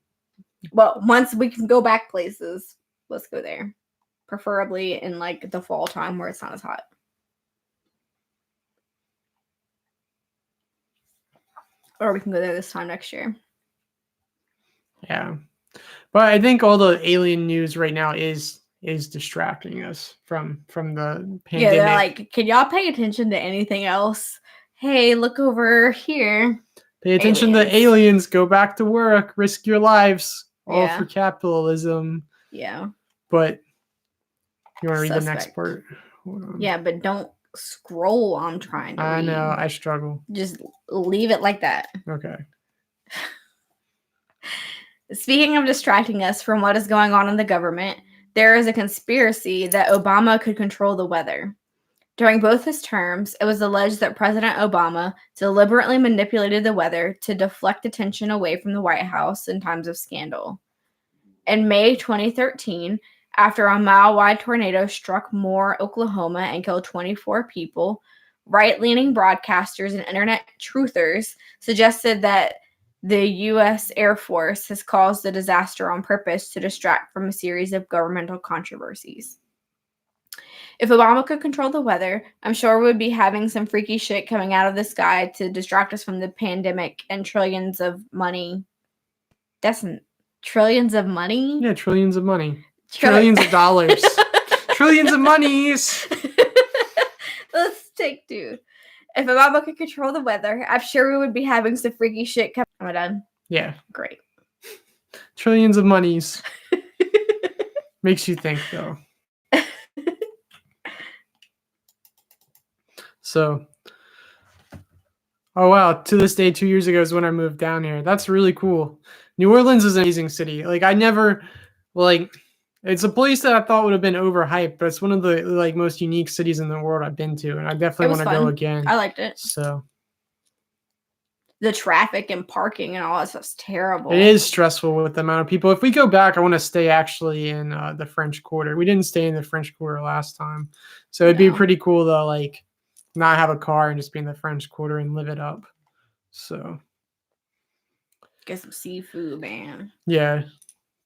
Well, once we can go back places, let's go there. Preferably in the fall time where it's not as hot. Or we can go there this time next year. Yeah. But I think all the alien news right now is distracting us from the pandemic. Yeah, they're like, can y'all pay attention to anything else? Hey, look over here. Pay attention to aliens. Go back to work. Risk your lives. All for capitalism. Yeah. But you want to read the next part? Yeah, but don't scroll. I'm trying to read. I know. I struggle. Just leave it like that. Okay. Speaking of distracting us from what is going on in the government, there is a conspiracy that Obama could control the weather. During both his terms, it was alleged that President Obama deliberately manipulated the weather to deflect attention away from the White House in times of scandal. In May 2013, after a mile-wide tornado struck Moore, Oklahoma, and killed 24 people, right-leaning broadcasters and internet truthers suggested that the U.S. Air Force has caused the disaster on purpose to distract from a series of governmental controversies. If Obama could control the weather, I'm sure we would be having some freaky shit coming out of the sky to distract us from the pandemic and trillions of money. Trillions of money? Yeah, trillions of money. Trillions of dollars. Trillions of monies. Let's take two. If Obama could control the weather, I'm sure we would be having some freaky shit coming. Am I done? Yeah. Great. Trillions of monies. Makes you think, though. So, oh wow, to this day, 2 years ago is when I moved down here. That's really cool. New Orleans is an amazing city. Like, I never, like, it's a place that I thought would have been overhyped, but it's one of the, like, most unique cities in the world I've been to, and I definitely want to go again. I liked it. So, the traffic and parking and all that stuff's terrible. It is stressful with the amount of people. If we go back, I want to stay actually in the French Quarter. We didn't stay in the French Quarter last time, so it'd be pretty cool to, like, not have a car and just be in the French Quarter and live it up. So get some seafood, man. Yeah.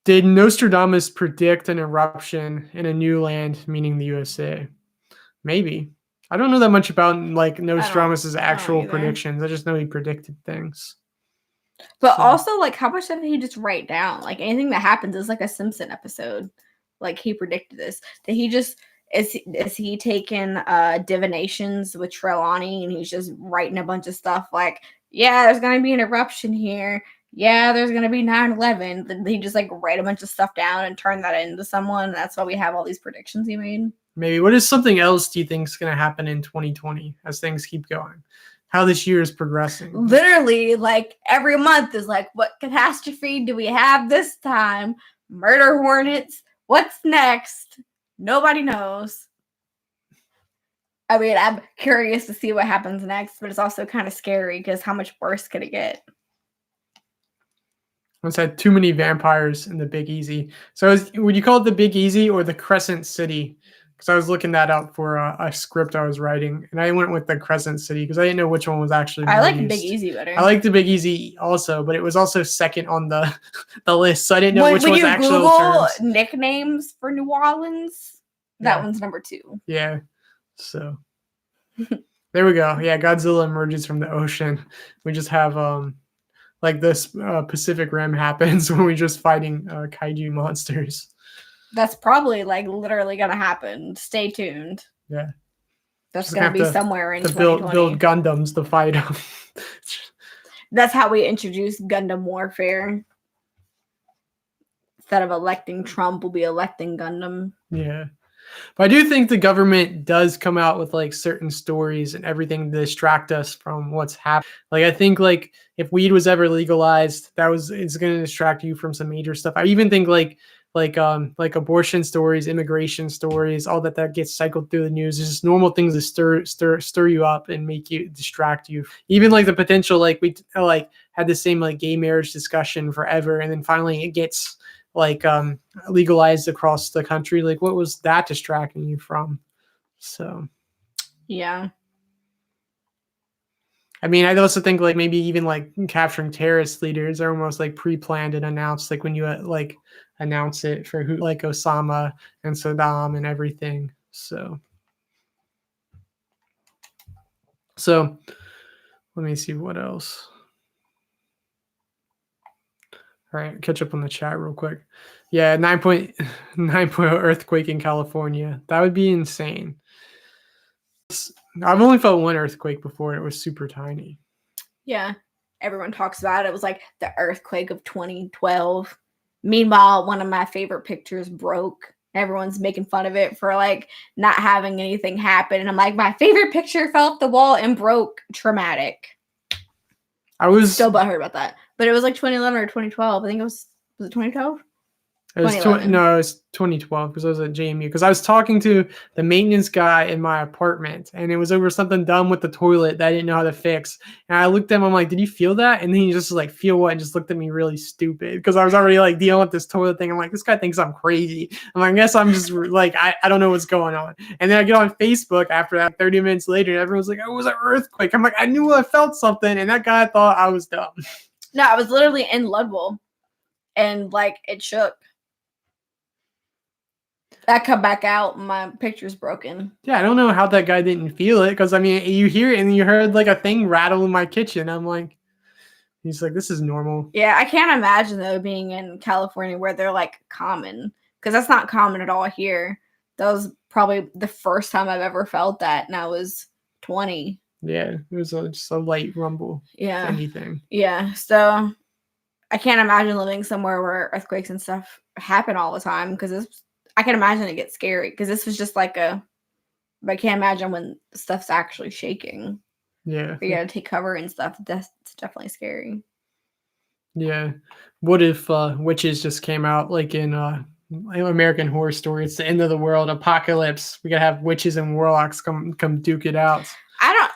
Did Nostradamus predict an eruption in a new land, meaning the USA? Maybe. I don't know that much about, like, Nostradamus's actual predictions. I just know he predicted things. But also, like, how much did he just write down? Like, anything that happens is like a Simpson episode. Like, he predicted this. Did he just is he taking divinations with Trelawney and he's just writing a bunch of stuff like, yeah, there's gonna be an eruption here. Yeah, there's gonna be 9/11. Then he just, like, write a bunch of stuff down and turn that into someone. And that's why we have all these predictions he made. Maybe. What is something else do you think is gonna happen in 2020 as things keep going? How this year is progressing? Literally, like, every month is like, what catastrophe do we have this time? Murder hornets. What's next? Nobody knows. I mean, I'm curious to see what happens next, but it's also kind of scary because how much worse could it get? Once had too many vampires in the Big Easy. So would you call it the Big Easy or the Crescent City? Because I was looking that up for a script I was writing, and I went with the Crescent City because I didn't know which one was actually I like the Big Easy better. I like the Big Easy also, but it was also second on the list, so I didn't know which was actual Google terms. Nicknames for New Orleans, that one's number 2. Yeah, so there we go. Yeah, Godzilla emerges from the ocean. We just have like this Pacific Rim happens when we're just fighting kaiju monsters. That's probably, like, literally gonna happen. Stay tuned. Yeah. That's gonna be somewhere in 2020. Build Gundams to fight them. That's how we introduce Gundam warfare. Instead of electing Trump, we'll be electing Gundam. Yeah. But I do think the government does come out with, like, certain stories and everything to distract us from what's happening. Like, I think, like, if weed was ever legalized, it's going to distract you from some major stuff. I even think like abortion stories, immigration stories, all that gets cycled through the news. It's just normal things to stir you up and make you distract you. Even like the potential, like we had the same like gay marriage discussion forever, and then finally it gets like legalized across the country. Like, what was that distracting you from? So, yeah. I mean, I also think like maybe even like capturing terrorist leaders are almost like pre-planned and announced, like when you like announce it for who, like Osama and Saddam and everything. So let me see what else. All right, catch up on the chat real quick. Yeah, 9.9 earthquake in California. That would be insane. I've only felt one earthquake before. It was super tiny. Yeah, everyone talks about it. It was like the earthquake of 2012. Meanwhile, one of my favorite pictures broke. Everyone's making fun of it for like not having anything happen. And I'm like, my favorite picture fell off the wall and broke. Traumatic. I was Still butthurt about that. But it was like 2011 or 2012. I think it was it 2012? It was 2012 because I was at JMU. Because I was talking to the maintenance guy in my apartment, and it was over something dumb with the toilet that I didn't know how to fix. And I looked at him, I'm like, "Did you feel that?" And then he just like, "Feel what?" And just looked at me really stupid because I was already like dealing with this toilet thing. I'm like, "This guy thinks I'm crazy." I'm like, "I guess I'm just like I don't know what's going on." And then I get on Facebook after that, 30 minutes later, and everyone's like, "Oh, it was an earthquake." I'm like, "I knew I felt something," and that guy thought I was dumb. No, I was literally in Ludwell, and like it shook. I come back out, my picture's broken. Yeah, I don't know how that guy didn't feel it because I mean, you hear it and you heard like a thing rattle in my kitchen. I'm like, he's like, this is normal. Yeah, I can't imagine though being in California where they're like common because that's not common at all here. That was probably the first time I've ever felt that, and I was 20. Yeah, it was just a light rumble. Yeah, anything. Yeah, so I can't imagine living somewhere where earthquakes and stuff happen all the time because I can imagine it gets scary because this was just like but I can't imagine when stuff's actually shaking. Yeah. You gotta take cover and stuff. That's definitely scary. Yeah. What if witches just came out like in American Horror Story? It's the end of the world, apocalypse. We gotta have witches and warlocks come duke it out.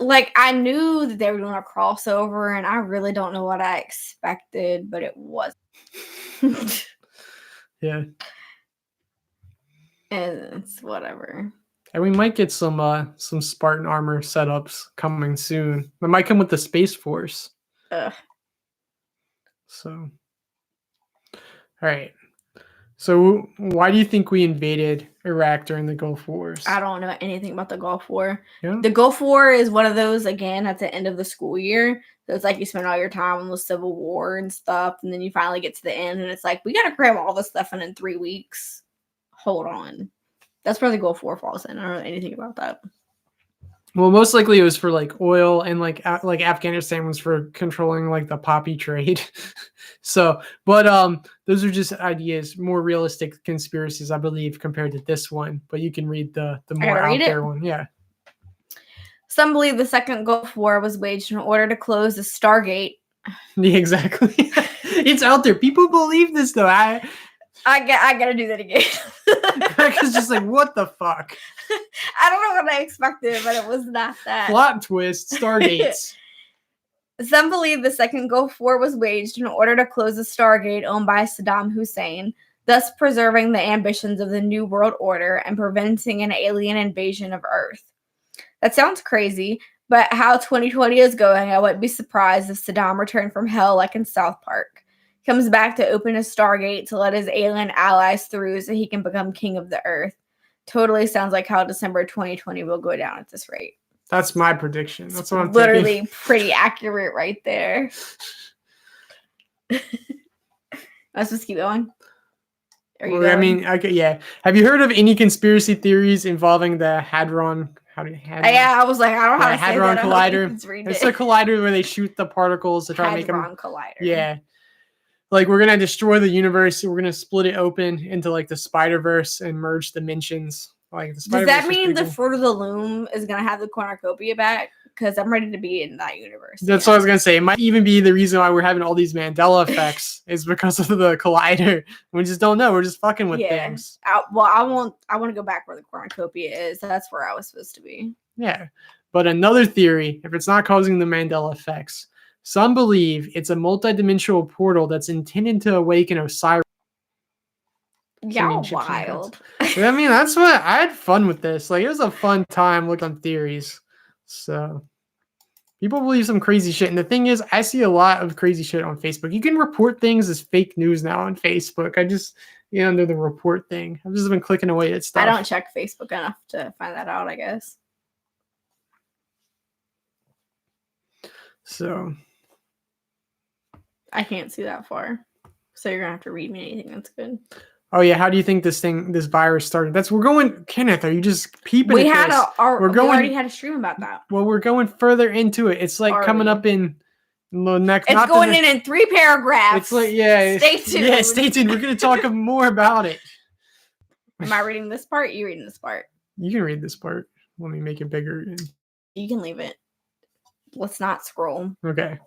I knew that they were doing a crossover, and I really don't know what I expected, but it wasn't. Yeah. And it's whatever. And we might get some Spartan armor setups coming soon. It might come with the Space Force. Ugh. So, all right. So, why do you think we invaded Iraq during the Gulf Wars? I don't know anything about the Gulf War. Yeah? The Gulf War is one of those, again, at the end of the school year. So it's like you spend all your time on the Civil War and stuff, and then you finally get to the end, and it's like, we got to cram all this stuff in 3 weeks. Hold on. That's where the Gulf War falls in. I don't know anything about that. Well, most likely it was for like oil, and like Afghanistan was for controlling like the poppy trade. So, but those are just ideas, more realistic conspiracies, I believe, compared to this one. But you can read the more out there one. Yeah. Some believe the Second Gulf War was waged in order to close the Stargate. Yeah, exactly. It's out there. People believe this though. I gotta do that again. Becca's just like, what the fuck? I don't know what I expected, but it was not that. Plot twist, Stargates. Some believe the Second Gulf War was waged in order to close the Stargate owned by Saddam Hussein, thus preserving the ambitions of the New World Order and preventing an alien invasion of Earth. That sounds crazy, but how 2020 is going, I wouldn't be surprised if Saddam returned from hell like in South Park. Comes back to open a Stargate to let his alien allies through so he can become king of the Earth. Totally sounds like how December 2020 will go down at this rate. That's my prediction. That's what I'm literally thinking. Pretty accurate right there. Let's just keep going. I mean, yeah. Have you heard of any conspiracy theories involving the Hadron? Yeah, I was like, I don't know how to Hadron say that. Collider. It's a collider where they shoot the particles to try to make them. Hadron Collider. Yeah. Like, we're gonna destroy the universe. We're gonna split it open into like the Spider-Verse and merge dimensions. Like, the Does that mean the Fruit of the Loom is gonna have the cornucopia back? Because I'm ready to be in that universe. That's what I was gonna say. It might even be the reason why we're having all these Mandela effects is because of the collider. We just don't know. We're just fucking with things. I want to go back where the cornucopia is. That's where I was supposed to be. Yeah, but another theory, if it's not causing the Mandela effects, some believe it's a multidimensional portal that's intended to awaken Osiris. Yeah, wild. I mean, that's what I had fun with this. Like, it was a fun time looking on theories. So people believe some crazy shit. And the thing is, I see a lot of crazy shit on Facebook. You can report things as fake news now on Facebook. I just, under the report thing, I've just been clicking away at stuff. I don't check Facebook enough to find that out, I guess. So I can't see that far. So you're gonna have to read me anything that's good. Oh yeah, how do you think this virus started? We're going, Kenneth. Are you just peeping? We at this? we already had a stream about that. Well, we're going further into it. It's like coming up in the next. It's going in 3 paragraphs. It's like stay tuned. Yeah, stay tuned. We're gonna talk more about it. Am I reading this part? You reading this part? You can read this part. Let me make it bigger again. You can leave it. Let's not scroll. Okay.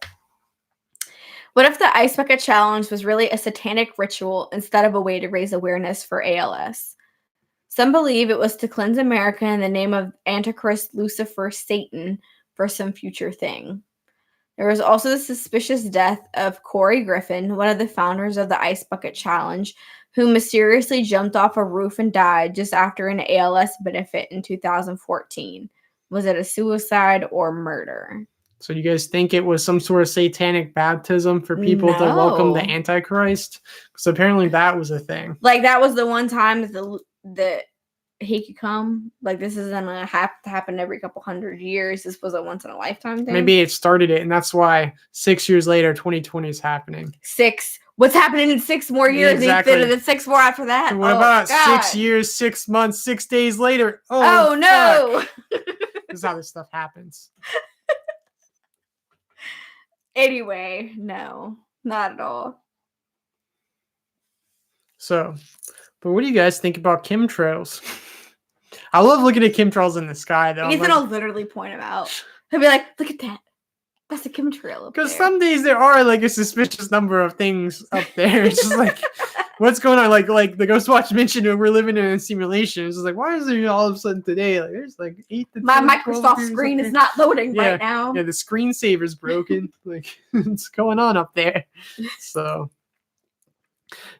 What if the Ice Bucket Challenge was really a satanic ritual instead of a way to raise awareness for ALS? Some believe it was to cleanse America in the name of Antichrist Lucifer Satan for some future thing. There was also the suspicious death of Corey Griffin, one of the founders of the Ice Bucket Challenge, who mysteriously jumped off a roof and died just after an ALS benefit in 2014. Was it a suicide or murder? So you guys think it was some sort of satanic baptism for people to welcome the Antichrist? Because apparently that was a thing. Like that was the one time that he could come. Like this isn't gonna have to happen every couple hundred years. This was a once in a lifetime thing. Maybe it started it, and that's why 6 years later, 2020 is happening. What's happening in 6 more years? Exactly. And then 6 more after that. So what about 6 years, 6 months, 6 days later? Oh no! This is how this stuff happens. Anyway, no, not at all. So, but what do you guys think about chemtrails? I love looking at chemtrails in the sky, though. Ethan will literally point them out. He'll be like, "Look at that. That's a chemtrail up there." Because some days there are like a suspicious number of things up there. It's just like, what's going on? Like the Ghostwatch mentioned, we're living in a simulation. It's just like, why is there all of a sudden today? Like there's like 8 to 10. My Microsoft screen is not loading right now. Yeah, the screensaver's broken. Like what's going on up there? So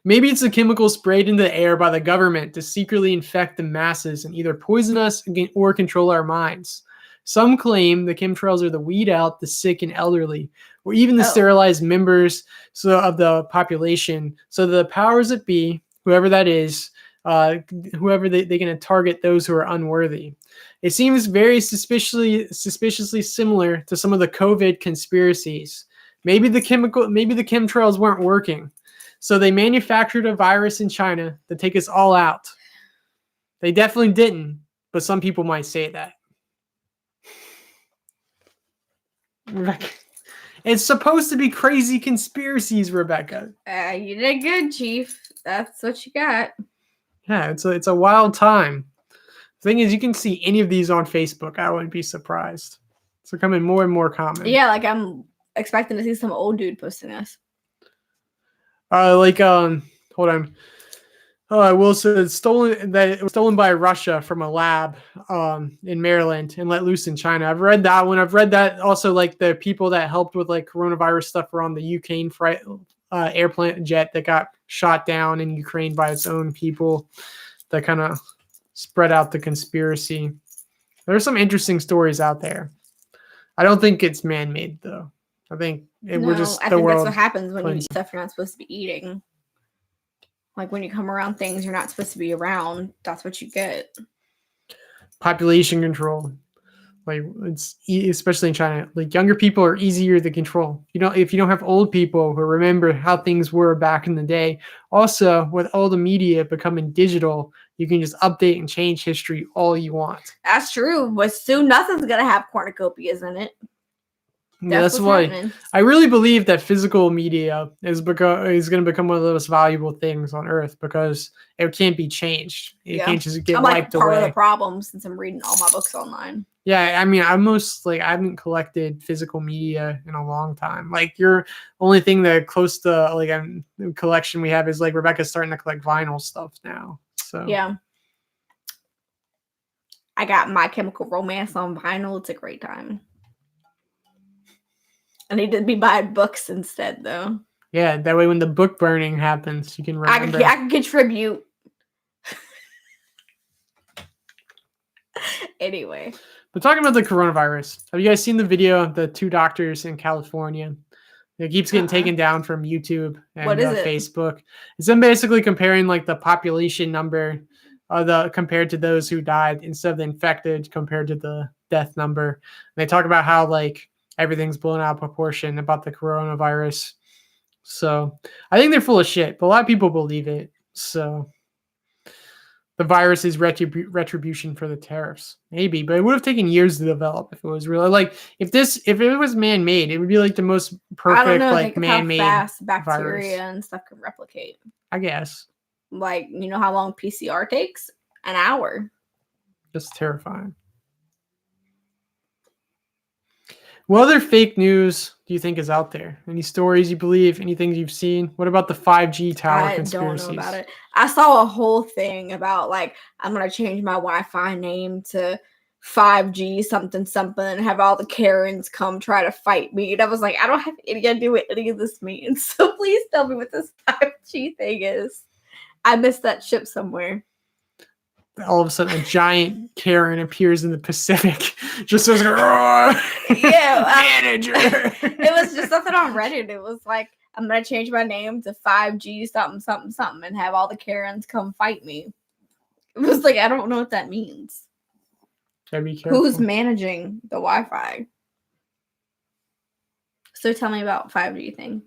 maybe it's a chemical sprayed into the air by the government to secretly infect the masses and either poison us or control our minds. Some claim the chemtrails are the weed out the sick and elderly, or even the sterilized members of the population, so the powers that be, whoever that is, whoever they can target those who are unworthy. It seems very suspiciously similar to some of the COVID conspiracies. Maybe the chemtrails weren't working, so they manufactured a virus in China to take us all out. They definitely didn't, but some people might say that. Rebecca. It's supposed to be crazy conspiracies, Rebecca. You did good, Chief. That's what you got. Yeah, it's a wild time. The thing is, you can see any of these on Facebook. I wouldn't be surprised. It's becoming more and more common. Yeah, like I'm expecting to see some old dude posting this. Hold on. Will said it was stolen by Russia from a lab in Maryland and let loose in China. I've read that one. I've read that also, like the people that helped with like coronavirus stuff were on the Ukraine airplane jet that got shot down in Ukraine by its own people. That kind of spread out the conspiracy. There's some interesting stories out there. I don't think it's man-made though. I think we're just I think that's what happens when you eat stuff you're not supposed to be eating. Like when you come around things you're not supposed to be around, that's what you get. Population control. Like it's especially in China, like younger people are easier to control. If you don't have old people who remember how things were back in the day. Also, with all the media becoming digital, you can just update and change history all you want. That's true, but soon nothing's gonna have cornucopias in it. That's why happening. I really believe that physical media is going to become one of the most valuable things on Earth because it can't be changed. It can't just get wiped away. I'm part of the problem since I'm reading all my books online. Yeah, I mean, I haven't collected physical media in a long time. Like your only thing that close to like a collection we have is like Rebecca's starting to collect vinyl stuff now. So yeah, I got My Chemical Romance on vinyl. It's a great time. I need to be buying books instead, though. Yeah, that way when the book burning happens, you can remember. I can contribute. Anyway. But talking about the coronavirus, have you guys seen the video of the 2 doctors in California? It keeps getting taken down from YouTube and Facebook. It's them basically comparing like the population number compared to those who died instead of the infected compared to the death number. And they talk about how like everything's blown out of proportion about the coronavirus. So I think they're full of shit, but a lot of people believe it. So the virus is retribution for the tariffs, maybe, but it would have taken years to develop if it was really like if it was man-made, it would be like the most I don't perfect know. like Think of how man-made fast bacteria virus. and stuff can replicate. I guess. Like, you know how long PCR takes? An hour. That's terrifying. What other fake news do you think is out there? Any stories you believe? Anything you've seen? What about the 5G tower I conspiracies? don't know about it. I saw a whole thing about like I'm gonna change my Wi-Fi name to 5G something something and have all the Karens come try to fight me. And I was like, I don't have any idea what any of this means. So please tell me what this 5G thing is. I missed that ship somewhere. All of a sudden, a giant Karen appears in the Pacific. Just says, manager. It was just something on Reddit. It was like, I'm gonna change my name to 5G something something something and have all the Karens come fight me. It was like, I don't know what that means. Gotta be careful. Who's managing the Wi-Fi? So tell me about 5G thing.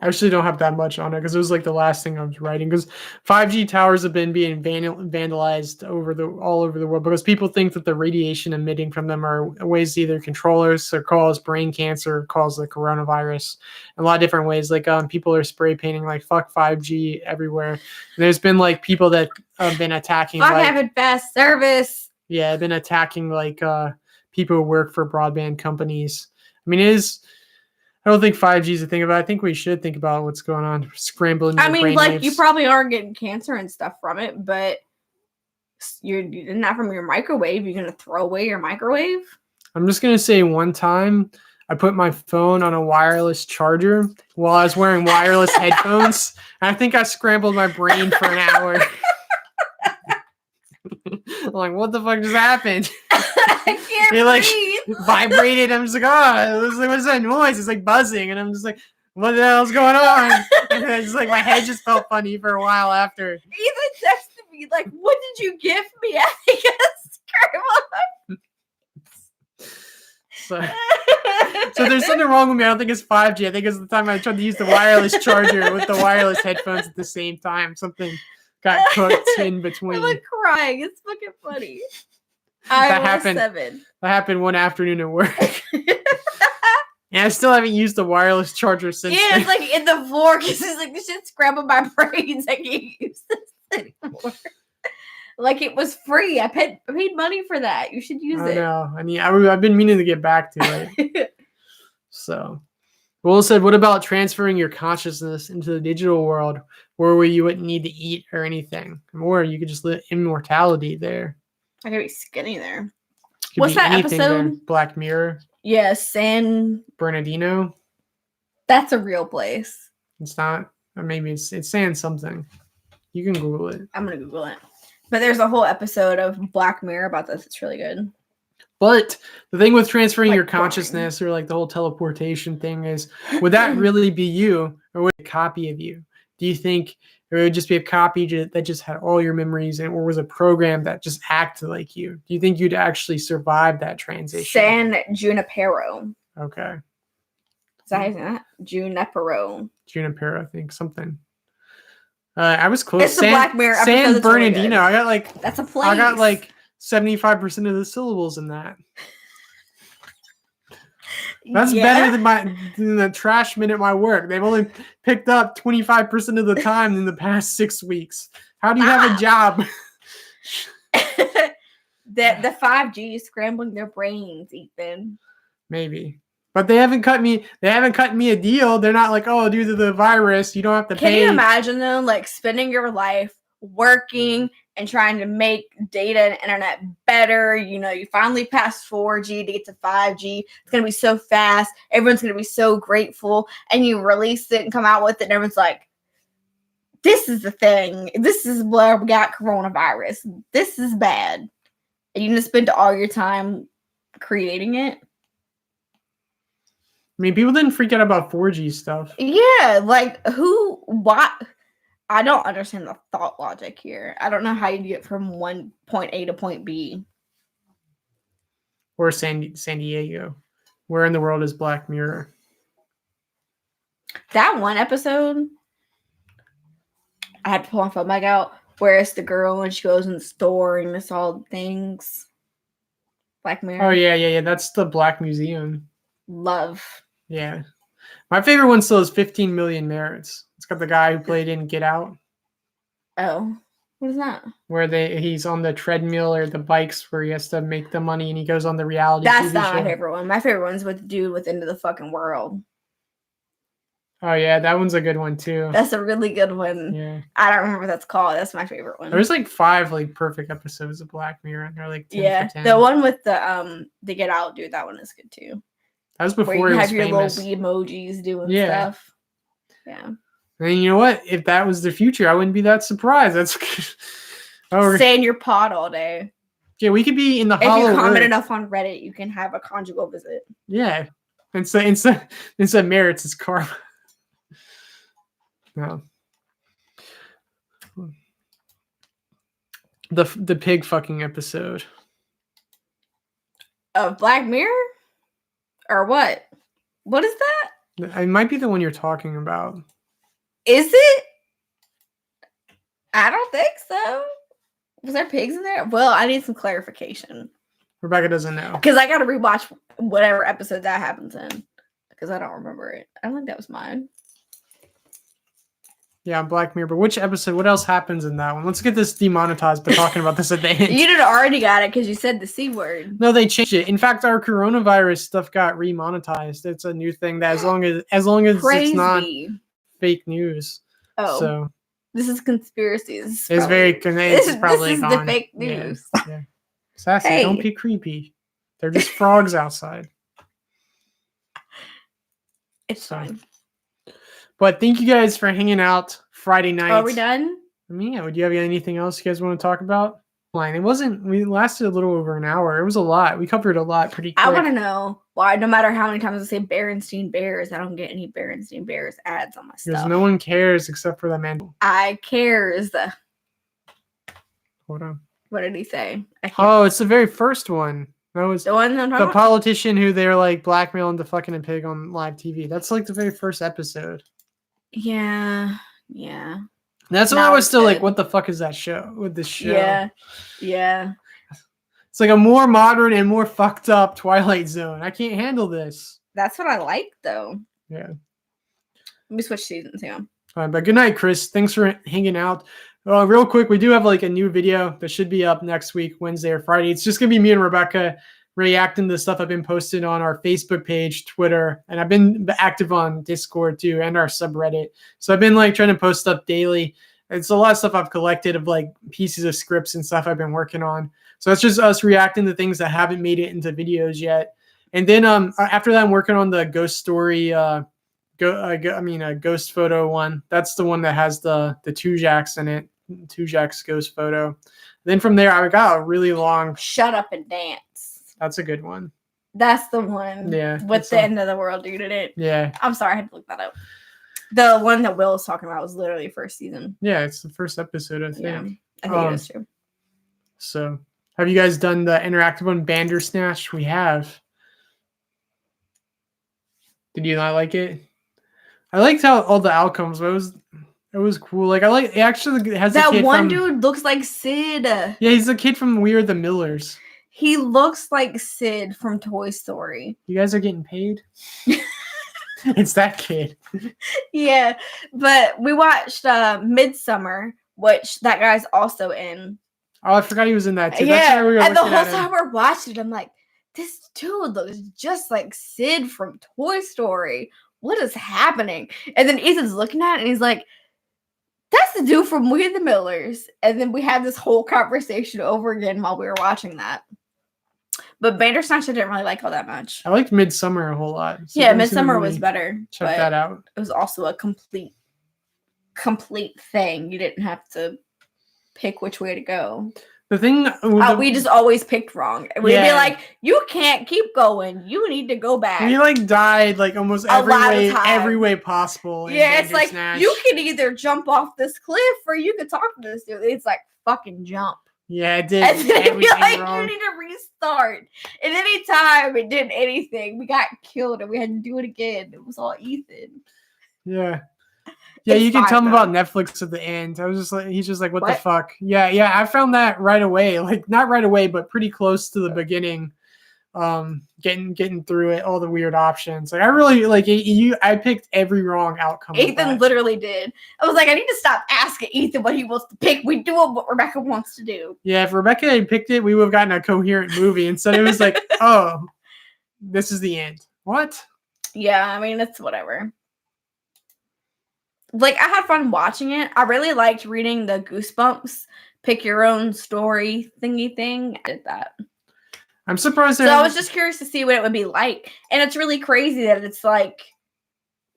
I actually don't have that much on it because it was like the last thing I was writing. Because 5G towers have been being vandalized all over the world because people think that the radiation emitting from them are ways to either control us or cause brain cancer, or cause the coronavirus, in a lot of different ways. Like people are spray painting like "fuck 5G" everywhere. And there's been like people that have been attacking. Fuck having fast service. Yeah, I've been attacking like people who work for broadband companies. I mean, it is. I don't think 5G is a thing about it. I think we should think about what's going on, scrambling. I mean, like you probably are getting cancer and stuff from it, but you're not from your microwave. You're gonna throw away your microwave. I'm just gonna say one time I put my phone on a wireless charger while I was wearing wireless headphones. And I think I scrambled my brain for an hour. I'm like, what the fuck just happened? I can't it like breathe. Vibrated. I'm just like, oh, it was like, what's that noise? It's like buzzing, and I'm just like, what the hell's going on? And it's just like my head just felt funny for a while after. Ethan texted me like, "What did you give me?" I think So there's something wrong with me. I don't think it's 5G. I think it's the time I tried to use the wireless charger with the wireless headphones at the same time. Something got cooked in between. I'm like crying. It's fucking funny. That I was happened. 7. That happened one afternoon at work. And I still haven't used the wireless charger since. Yeah, it's like in the floor because it's like this shit's scrambled my brains. I can't use this anymore. Like it was free. I paid money for that. You should use it. I know. I mean, I've been meaning to get back to it. So, Will said, "What about transferring your consciousness into the digital world, where you wouldn't need to eat or anything, or you could just live immortality there? I could be skinny there." Could What's be that anything episode? there. Black Mirror. Yeah, San Bernardino. That's a real place. It's not. Or maybe it's saying something. You can Google it. I'm gonna Google it. But there's a whole episode of Black Mirror about this. It's really good. But the thing with transferring Like your consciousness or like the whole teleportation thing is, would that really be you, or would it be a copy of you? Do you think it would just be a copy that just had all your memories, and or was a program that just acted like you? Do you think you'd actually survive that transition? San Junipero. Okay. Is that how you say that? Junipero. Junipero, I think something. I was close. It's the Black Mirror episode. San That's really Bernardino. good. I got like That's a place. I got like 75% of the syllables in that. That's better than the trash minute at my work. They've only picked up 25% of the time in the past 6 weeks. How do you have a job? the 5G is scrambling their brains, Ethan. Maybe. But they haven't cut me a deal. They're not like, oh, due to the virus, you don't have to pay. Can you imagine though, like spending your life working and trying to make data and internet better? You know, you finally pass 4G to get to 5G. It's gonna be so fast. Everyone's gonna be so grateful. And you release it and come out with it, and everyone's like, this is the thing. This is where we got coronavirus. This is bad. And you just spend all your time creating it. I mean, people didn't freak out about 4G stuff. Yeah, like what? I don't understand the thought logic here. I don't know how you get from one point A to point B. Or San Diego. Where in the world is Black Mirror? That one episode, I had to pull my phone back out, where it's the girl and she goes in the store and it's all things. Black Mirror. Oh, yeah. That's the Black Museum. Love. Yeah. My favorite one still is 15 Million Merits. It's got the guy who played in Get Out. Oh. What is that? Where he's on the treadmill or the bikes where he has to make the money and he goes on the reality That's TV not show. my favorite one. My favorite one's with the dude with Into the Fucking World. Oh, yeah. That one's a good one, too. That's a really good one. Yeah. I don't remember what that's called. That's my favorite one. There's like 5 like perfect episodes of Black Mirror. And they're like 10 for 10. The one with the Get Out dude, that one is good too. That was before where you it was have your famous. little emojis doing stuff. Yeah. And you know what? If that was the future, I wouldn't be that surprised. That's stay in your pod all day. Yeah, we could be in the If hollow you comment earth. enough on Reddit, you can have a conjugal visit. Yeah. Instead merits, it's karma. No. The pig fucking episode. Of Black Mirror? Or what? What is that? It might be the one you're talking about. Is it? I don't think so. Was there pigs in there? Well, I need some clarification. Rebecca doesn't know. Because I got to rewatch whatever episode that happens in. Because I don't remember it. I don't think that was mine. Yeah, Black Mirror. But which episode? What else happens in that one? Let's get this demonetized by talking about this at the end. You already got it because you said the C word. No, they changed it. In fact, our coronavirus stuff got remonetized. It's a new thing that as long as Crazy. it's not fake news. Oh, so this is conspiracies. It's very. It's probably this is gone. the fake news. Yeah. Sassy, Hey. Don't be creepy. They're just frogs outside. It's fine. But thank you guys for hanging out Friday night. Are we done? I mean, yeah. Would you have anything else you guys want to talk about? It wasn't. We lasted a little over an hour. It was a lot. We covered a lot pretty quick. I want to know why. No matter how many times I say Berenstein Bears, I don't get any Berenstein Bears ads on my stuff. Because no one cares except for the man. I cares. Hold on. What did he say? Oh, it's the very first one. That was the one I'm talking the about? politician who they're like blackmailing to fucking a pig on live TV. That's like the very first episode. Yeah. That's when Now I was it's still like, good. what the fuck is that show? With this show? Yeah. It's like a more modern and more fucked up Twilight Zone. I can't handle this. That's what I like, though. Yeah. Let me switch seasons here. All right, but good night, Chris. Thanks for hanging out. Real quick, we do have like a new video that should be up next week, Wednesday or Friday. It's just gonna be me and Rebecca reacting to stuff I've been posting on our Facebook page, Twitter, and I've been active on Discord too, and our subreddit. So I've been like trying to post stuff daily. It's a lot of stuff I've collected of like pieces of scripts and stuff I've been working on. So it's just us reacting to things that haven't made it into videos yet. And then after that, I'm working on the ghost story. A ghost photo one. That's the one that has the two Jacks in it. Two Jacks ghost photo. Then from there, I got a really long. Shut Up and Dance. That's a good one. That's the one. Yeah. With the end of the world dude in it. Yeah. I'm sorry, I had to look that up. The one that Will was talking about was literally first season. Yeah, it's the first episode, I think. Yeah, I think it is too. So, have you guys done the interactive one, Bandersnatch? We have. Did you not like it? I liked how all the outcomes. It was cool. Like it actually has that a kid one from, dude looks like Sid. Yeah, he's a kid from We Are the Millers. He looks like Sid from Toy Story. You guys are getting paid. It's that kid. Yeah, but we watched Midsummer, which that guy's also in. Oh, I forgot he was in that too. Yeah, That's why we were and the looking whole at time him. we're watching it, I'm like, this dude looks just like Sid from Toy Story. What is happening? And then Ethan's looking at it and he's like, that's the dude from We Are the Millers. And then we had this whole conversation over again while we were watching that. But Bandersnatch I didn't really like all that much. I liked Midsummer a whole lot. So Yeah, go see the Midsummer movie. was better. Check but that out. It was also a complete thing. You didn't have to pick which way to go. The thing We just always picked wrong. We'd be Yeah. like, you can't keep going. You need to go back. we like died like almost A lot of every time. way possible. in Yeah, it's like, Bandersnatch. you can either jump off this cliff or you can talk to this dude. It's like, fucking jump. Yeah, it did And then it'd be everything like, wrong. you need to restart. And anytime it did anything, we got killed and we had to do it again. It was all Ethan. Yeah. Yeah, It's you can fine, tell him though. about Netflix at the end. I was just like, he's just like, what the What? fuck? Yeah, I found that right away. Like, not right away, but pretty close to the beginning. Getting through it, all the weird options. Like, I really like you. I picked every wrong outcome. with Ethan that. literally did. I was like, I need to stop asking Ethan what he wants to pick. We do what Rebecca wants to do. Yeah, if Rebecca had picked it, we would have gotten a coherent movie. Instead, it was like, oh, this is the end. What? Yeah, I mean, it's whatever. Like, I had fun watching it. I really liked reading the Goosebumps pick your own story thingy thing. I did that. I'm surprised. So I was just curious to see what it would be like. And it's really crazy that it's like,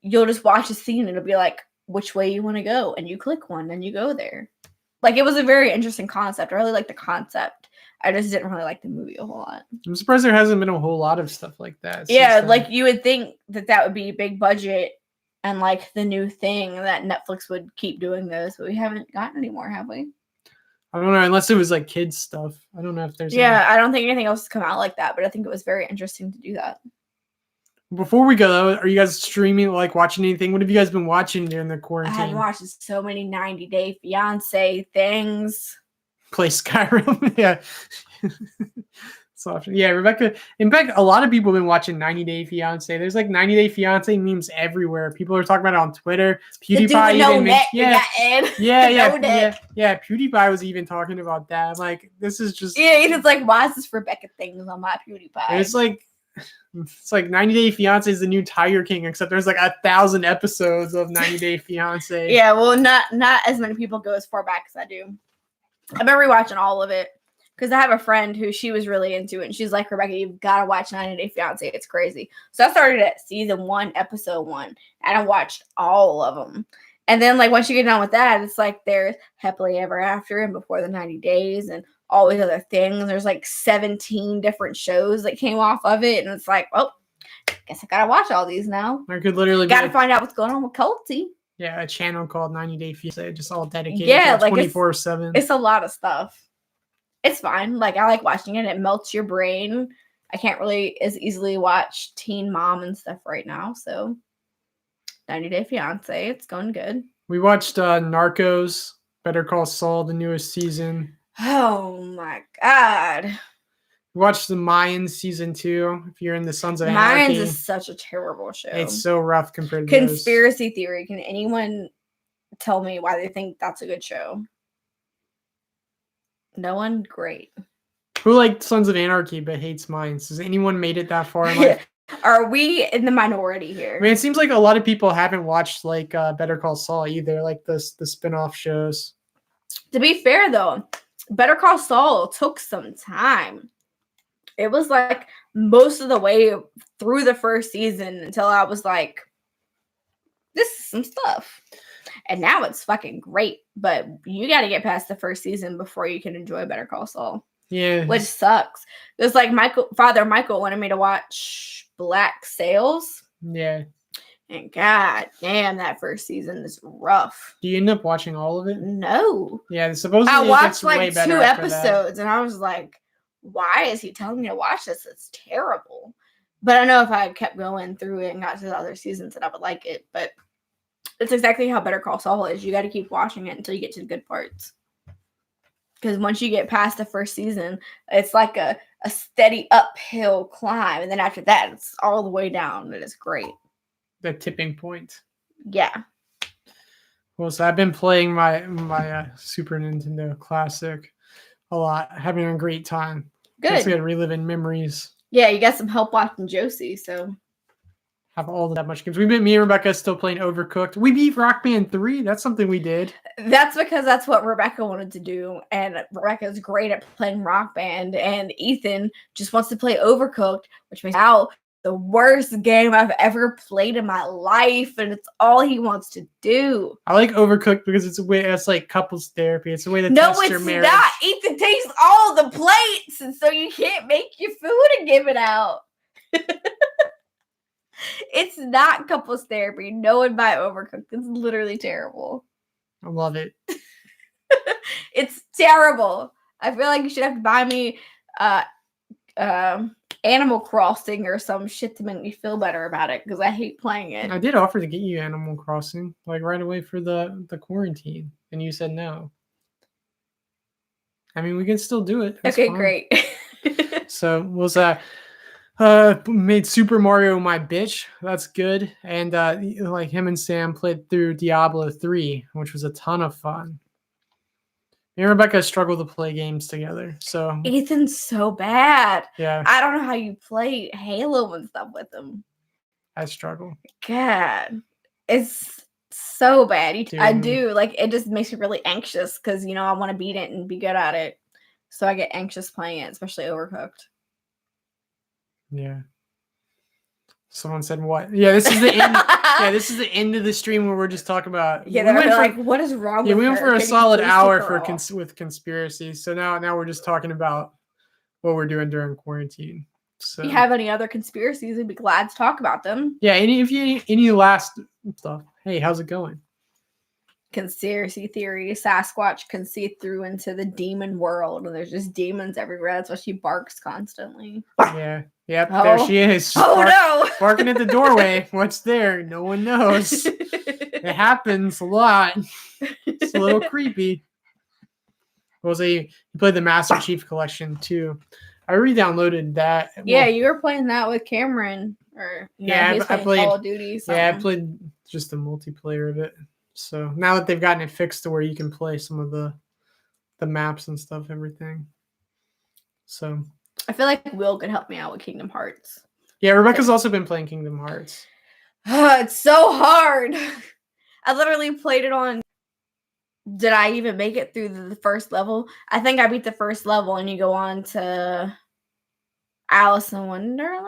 you'll just watch a scene and it'll be like, which way you want to go. And you click one and you go there. Like, it was a very interesting concept. I really like the concept. I just didn't really like the movie a whole lot. I'm surprised there hasn't been a whole lot of stuff like that. Yeah, like you would think that would be big budget and like the new thing that Netflix would keep doing those, but we haven't gotten any more, have we? I don't know, unless it was like kids stuff. I don't know if there's I don't think anything else has come out like that, but I think it was very interesting to do that. Before we go though, are you guys streaming, like watching anything? What have you guys been watching during the I quarantine? have watched so many 90 Day Fiance things. Play Skyrim. Yeah. Yeah, Rebecca. In fact, a lot of people have been watching 90 Day Fiance. There's like 90 Day Fiance memes everywhere. People are talking about it on Twitter. PewDiePie yeah. PewDiePie was even talking about that. I'm like, this is just it's like, why is this Rebecca things on my PewDiePie? It's like 90 Day Fiance is the new Tiger King, except there's like 1,000 episodes of 90 Day Fiance. Yeah, well, not as many people go as far back as I do. I've been rewatching all of it because I have a friend who she was really into it, and she's like, Rebecca, you've got to watch 90 Day Fiance. It's crazy. So I started at season 1, episode 1, and I watched all of them. And then, like, once you get done with that, it's like there's Happily Ever After and Before the 90 Days and all these other things. There's like 17 different shows that came off of it, and it's like, well, guess I gotta watch all these now. I could literally gotta find out what's going on with Colty. Yeah, a channel called 90 Day Fiance, just all dedicated. Yeah, to like 24/7. It's a lot of stuff. It's fine. Like, I like watching it. It melts your brain. I can't really as easily watch Teen Mom and stuff right now. So 90 Day Fiance, it's going good. We watched Narcos, Better Call Saul, the newest season. Oh my God. We watched the Mayans season 2. If you're in the Sons of Anarchy. Mayans is such a terrible show. It's so rough compared to Conspiracy Theory. Can anyone tell me why they think that's a good show? No one? Great. Who liked Sons of Anarchy but hates Mayans? Has anyone made it that far in life? Are we in the minority here? I mean, it seems like a lot of people haven't watched like Better Call Saul either, like the spin-off shows. To be fair, though, Better Call Saul took some time. It was like most of the way through the first season until I was like, this is some stuff. And now it's fucking great. But you got to get past the first season before you can enjoy Better Call Saul. Yeah. Which sucks. It was like Father Michael wanted me to watch Black Sails. Yeah. And god damn, that first season is rough. Do you end up watching all of it? No. Yeah, supposedly I watched like way 2 episodes and I was like, why is he telling me to watch this? It's terrible. But I know if I kept going through it and got to the other seasons that I would like it. But it's exactly how Better Call Saul is. You got to keep watching it until you get to the good parts. Because once you get past the first season, it's like a steady uphill climb. And then after that, it's all the way down. It is great. The tipping point. Yeah. Well, so I've been playing my Super Nintendo Classic a lot, having a great time. Good. Just reliving memories. Yeah, you got some help watching Josie, so. Have all that much games. Me and Rebecca still playing Overcooked. We beat Rock Band 3. That's something we did. That's because that's what Rebecca wanted to do. And Rebecca's great at playing Rock Band. And Ethan just wants to play Overcooked, which makes now the worst game I've ever played in my life. And it's all he wants to do. I like Overcooked because it's a way, it's like couples therapy. It's a way to test your marriage. No, it's not. Ethan takes all the plates. And so you can't make your food and give it out. It's not couples therapy. No one buy Overcooked. It's literally terrible. I love it. It's terrible. I feel like you should have to buy me Animal Crossing or some shit to make me feel better about it because I hate playing it. I did offer to get you Animal Crossing, like right away for the quarantine, and you said no. I mean, we can still do it. That's okay, fine. great. So was made Super Mario my bitch. That's good. And like him and Sam played through Diablo 3, which was a ton of fun. Me and Rebecca struggle to play games together. So Ethan's so bad. yeah, I don't know how you play Halo and stuff with him. I struggle. God, it's so bad. I Dude. do. Like, it just makes me really anxious because, you know, I want to beat it and be good at it. So I get anxious playing it, especially Overcooked. Yeah. Someone said what? Yeah, this is the end. Yeah, this is the end of the stream where we're just talking about. Yeah, they're like, what is wrong with her? Yeah, we went for a Can you solid please hour take her for off? with conspiracies. So now we're just talking about what we're doing during quarantine. So If you have any other conspiracies, we'd be glad to talk about them. yeah, any last stuff? Hey, how's it going? Conspiracy theory, Sasquatch can see through into the demon world, and there's just demons everywhere. That's why she barks constantly. Yeah. Yep, there she is. Oh no! Barking at the doorway. What's there? No one knows. It happens a lot. It's a little creepy. You played the Master Chief Collection too. I re-downloaded that. Yeah, well, you were playing that with Cameron, or I played Call of Duty. Something. Yeah, I played just the multiplayer of it. So now that they've gotten it fixed to where you can play some of the maps and stuff, everything. So I feel like Will could help me out with Kingdom Hearts. Yeah, Rebecca's also been playing Kingdom Hearts. It's so hard. I literally played it on. Did I even make it through the first level? I think I beat the first level, and you go on to Alice in Wonderland.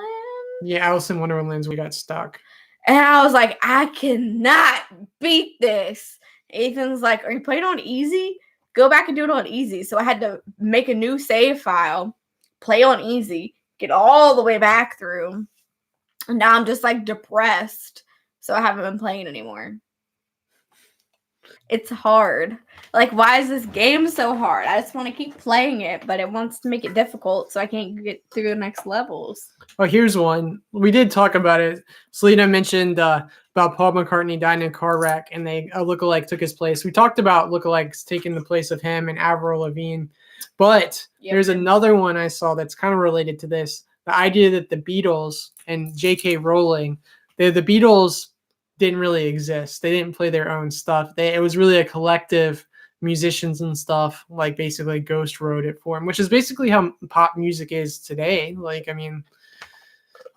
Yeah, Alice in Wonderland's we got stuck. And I was like, I cannot beat this. Ethan's like, are you playing on easy? Go back and do it on easy. So I had to make a new save file, play on easy, get all the way back through. And now I'm just like depressed. So I haven't been playing anymore. It's hard. Like, why is this game so hard? I just want to keep playing it, but it wants to make it difficult so I can't get through the next levels. Oh, here's one. We did talk about it. Selena mentioned about Paul McCartney dying in a car wreck, and a lookalike took his place. We talked about lookalikes taking the place of him and Avril Lavigne. But there's another one I saw that's kind of related to this. The idea that the Beatles and J.K. Rowling, the Beatles didn't really exist. They didn't play their own stuff. It was really a collective, musicians and stuff, like basically Ghost wrote it for him, which is basically how pop music is today. Like, I mean,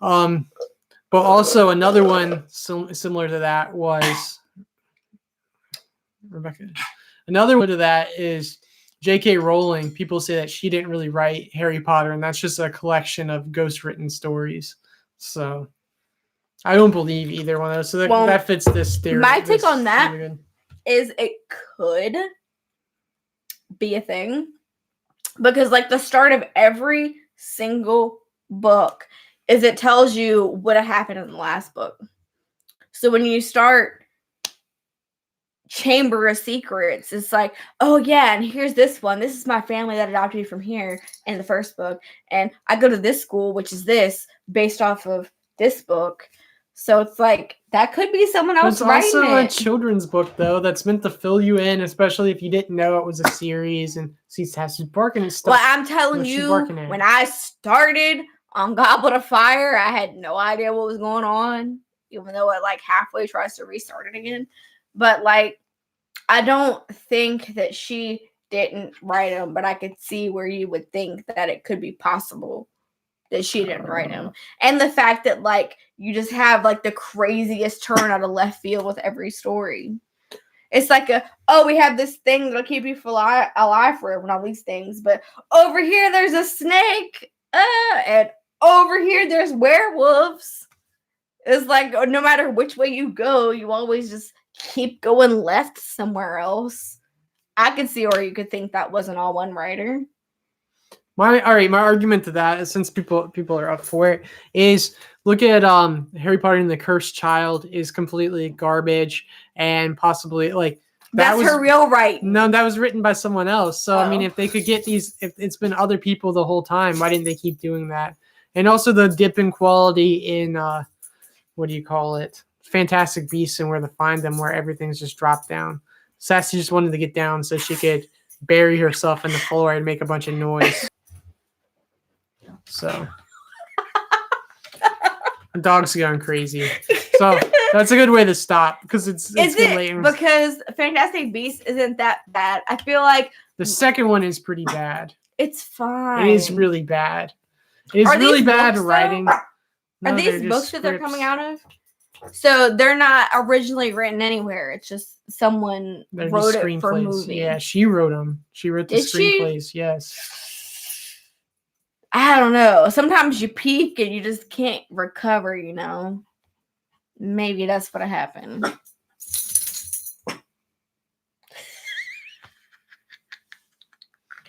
but also another one similar to that was Rebecca. Another one to that is J.K. Rowling. People say that she didn't really write Harry Potter, and that's just a collection of ghost-written stories. So I don't believe either one of those. So that fits this theory. My take on that is it could be a thing. Because like the start of every single book is it tells you what happened in the last book. So when you start Chamber of Secrets, it's like, oh yeah, and here's this one. This is my family that adopted me from here in the first book. And I go to this school, which is this, based off of this book. So it's like that could be someone else writing it. It's also a children's book though that's meant to fill you in, especially if you didn't know it was a series and she's barking and stuff. Well, I'm telling you, when I started on Goblet of Fire, I had no idea what was going on, even though it like halfway tries to restart it again. But like, I don't think that she didn't write them, but I could see where you would think that it could be possible that she didn't write them. And the fact that like you just have like the craziest turn out of left field with every story. It's like we have this thing that'll keep you alive forever and all these things, but over here there's a snake, and over here there's werewolves. It's like no matter which way you go, you always just keep going left somewhere else. I could see where you could think that wasn't all one writer. My argument to that is, since people are up for it, is look at Harry Potter and the Cursed Child is completely garbage, and possibly like that's her real right. No, that was written by someone else. So I mean, if they could get these, if it's been other people the whole time, why didn't they keep doing that? And also the dip in quality in what do you call it? Fantastic Beasts and Where to Find Them, where everything's just dropped down. Sassy just wanted to get down so she could bury herself in the floor and make a bunch of noise. So the dog's going crazy. So that's a good way to stop because it's late. Because Fantastic Beasts isn't that bad? I feel like the second one is pretty bad. It's fine. It is really bad. It is really bad writing. Are these books that they're coming out of? So they're not originally written anywhere. It's just someone wrote it for a movie. Yeah, she wrote them. She wrote the screenplays. Yes. I don't know. Sometimes you peak and you just can't recover, you know. Maybe that's what happened.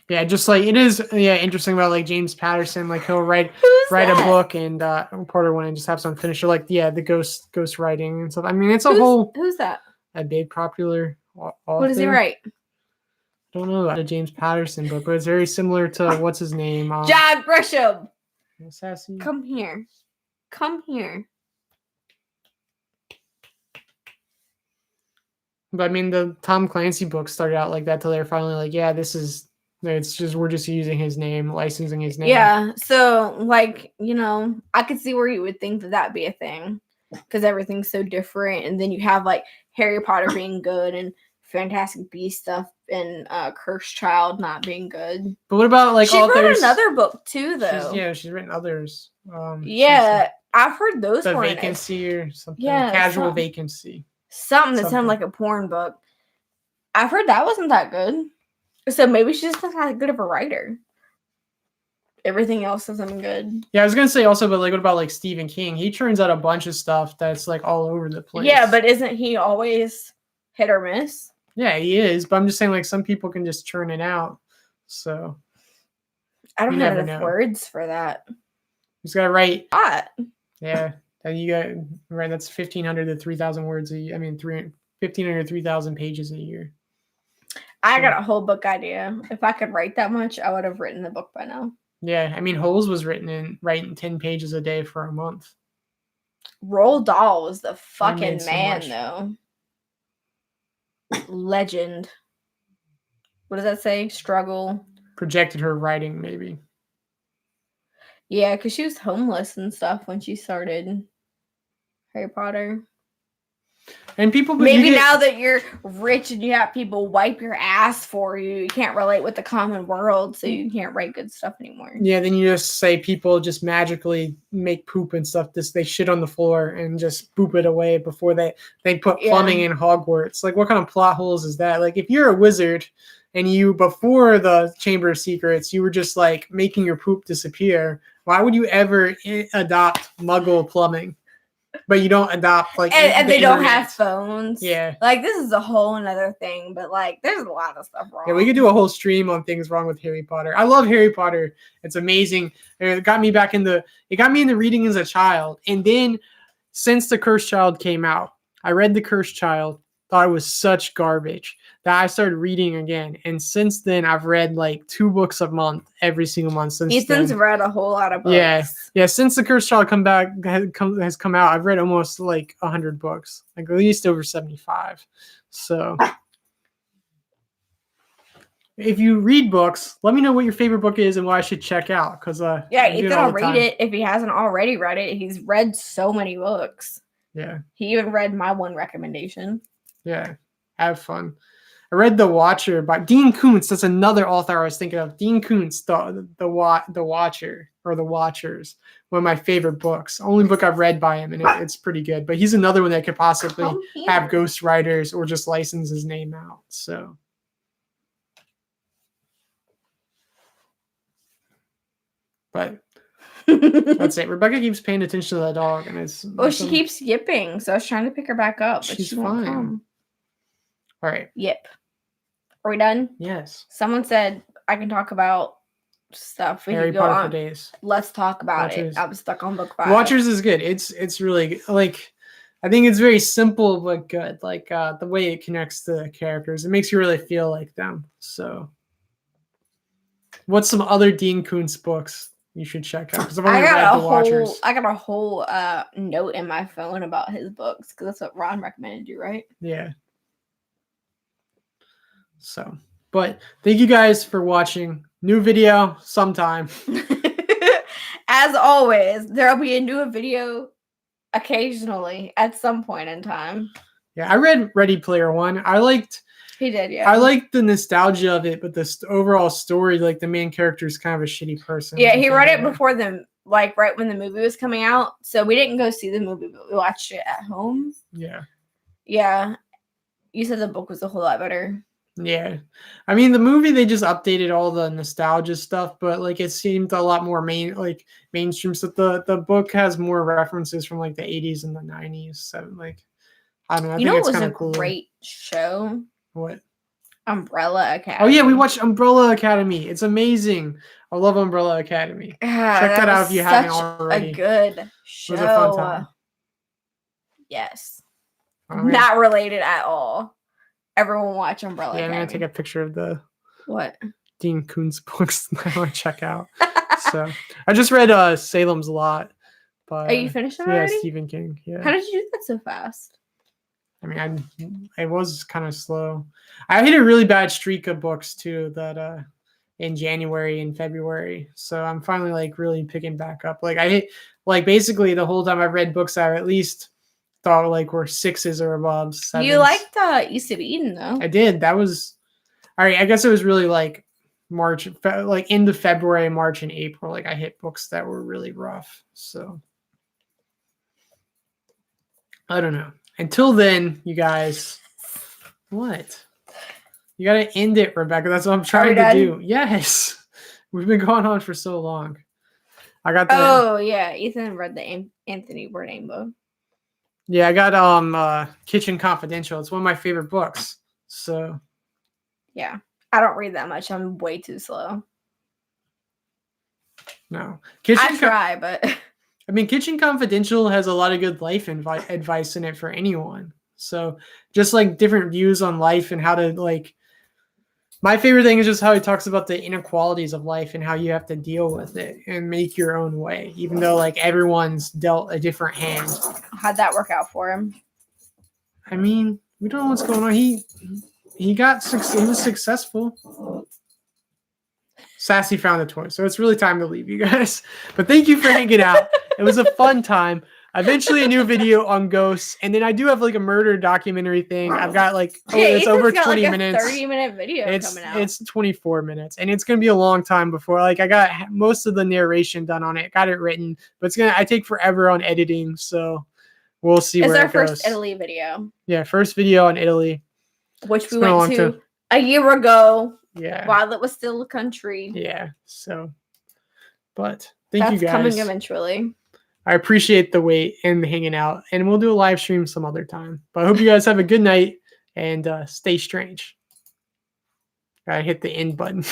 Yeah, just like it is. Yeah, interesting about like James Patterson. Like he'll write a book and reporter one and just have someone finish it. Like the ghost writing and stuff. I mean, it's who's that? A big popular author. What does he write? I don't know about a James Patterson book, but it's very similar to what's his name? John Grisham. Sassy. Come here. But I mean, the Tom Clancy books started out like that till they're finally like, yeah, it's just we're just using his name, licensing his name. Yeah, so like, you know, I could see where you would think that that'd be a thing because everything's so different, and then you have like Harry Potter being good and Fantastic Beasts stuff and Cursed Child not being good. But what about like she wrote another book too, though? She's written others. Yeah, I've heard those. The Vacancy or something. Yeah, Casual Vacancy. Something that sounded like a porn book. I've heard that wasn't that good. So maybe she's just not that good of a writer. Everything else isn't good. Yeah, I was gonna say also, but like, what about like Stephen King? He churns out a bunch of stuff that's like all over the place. Yeah, but isn't he always hit or miss? Yeah, he is. But I'm just saying, like, some people can just churn it out. So I don't have enough words for that. He's got to write. What? Yeah, you got right. That's 1,500 to 3,000 words a year. I mean, 1,500 to 3,000 pages a year. I got a whole book idea. If I could write that much, I would have written the book by now. Yeah, I mean, Holes was writing 10 pages a day for a month. Roald Dahl was the fucking man, though. Legend. What does that say? Struggle. Projected her writing, maybe. Yeah, because she was homeless and stuff when she started Harry Potter. And people maybe now that you're rich and you have people wipe your ass for you, you can't relate with the common world, so you can't write good stuff anymore. Yeah, then you just say people just magically make poop and stuff. They shit on the floor and just poop it away before they put plumbing in Hogwarts. Like, what kind of plot holes is that? Like, if you're a wizard and you, before the Chamber of Secrets, you were just like making your poop disappear, why would you ever adopt Muggle plumbing? But you don't adopt like and they don't have phones. Yeah, like this is a whole another thing. But like, there's a lot of stuff wrong. Yeah, we could do a whole stream on things wrong with Harry Potter. I love Harry Potter. It's amazing. It got me into reading as a child. And then since The Cursed Child came out, I read The Cursed Child, thought it was such garbage that I started reading again. And since then, I've read like 2 books a month, every single month since Ethan's read a whole lot of books. Yeah. Since The Cursed Child has come out, I've read almost like 100 books, like at least over 75. So if you read books, let me know what your favorite book is and what I should check out. Because Ethan will read it if he hasn't already read it. He's read so many books. Yeah. He even read my one recommendation. Yeah. Have fun. I read The Watcher by Dean Koontz. That's another author I was thinking of. Dean Koontz, The Watcher or The Watchers. One of my favorite books. Only book I've read by him, and it's pretty good. But he's another one that could possibly have ghostwriters or just license his name out. So. But that's it. Rebecca keeps paying attention to the dog, and she keeps yipping. So I was trying to pick her back up, but she's fine. All right. Yip. Are we done? Yes. Someone said I can talk about stuff. Harry Potter for days. Let's talk about it. I'm stuck on book 5. Watchers is good. It's really like, I think it's very simple but good. Like the way it connects to the characters, it makes you really feel like them. So, what's some other Dean Koontz books you should check out because I've I only read got The Watchers. I got a whole note in my phone about his books because that's what Ron recommended you, right? Yeah. So, but thank you guys for watching. New video sometime. As always, there'll be a new video occasionally at some point in time. Yeah, I read Ready Player One. He did, yeah. I liked the nostalgia of it, but the overall story, like the main character is kind of a shitty person. Yeah, he read it before right when the movie was coming out. So we didn't go see the movie, but we watched it at home. Yeah. Yeah. You said the book was a whole lot better. Yeah. I mean, the movie, they just updated all the nostalgia stuff, but like it seemed a lot more mainstream. So the book has more references from like the 80s and the 90s. So like, I don't know. I think it's kind of cool. Great show? What? Umbrella Academy. Oh yeah, we watched Umbrella Academy. It's amazing. I love Umbrella Academy. Check that out if you haven't already. A good show. It was a fun time. Yes. Right. Not related at all. Everyone watch Umbrella Academy. I'm gonna take a picture of the Dean Koontz books that I want to check out. So I just read Salem's Lot. Are you finished already? Yeah, Stephen King. Yeah. How did you do that so fast? I mean, I was kind of slow. I hit a really bad streak of books too that in January and February. So I'm finally like really picking back up. Like I hit like basically the whole time I've read books I at least thought like were 6s or above. 7s. You liked East of Eden though. I did. That was all right. I guess it was really like March, like into February, March, and April. Like I hit books that were really rough. So I don't know. Until then, you guys, what? You got to end it, Rebecca. That's what I'm trying to do. Yes. We've been going on for so long. I got the. Oh, yeah. Ethan read the Anthony Bourdain book. Yeah, I got Kitchen Confidential. It's one of my favorite books. So. Yeah. I don't read that much. I'm way too slow. No. I try, but. I mean, Kitchen Confidential has a lot of good life advice in it for anyone. So just like different views on life and how to like, my favorite thing is just how he talks about the inequalities of life and how you have to deal with it and make your own way, even though like everyone's dealt a different hand. How'd that work out for him? I mean, we don't know what's going on. He was successful. Sassy found a toy, so it's really time to leave, you guys. But thank you for hanging out. It was a fun time. Eventually, a new video on ghosts, and then I do have like a murder documentary thing. I've got like it's over 20 minutes. 30-minute video coming out. It's 24 minutes, and it's gonna be a long time before like I got most of the narration done on it, got it written, but I take forever on editing, so we'll see where it goes. It's our first Italy video. Yeah, first video on Italy, which we went to a year ago. Yeah. While it was still a country. Yeah. So, but thank you guys. That's coming eventually. I appreciate the wait and hanging out, and we'll do a live stream some other time. But I hope you guys have a good night and stay strange. Gotta hit the end button.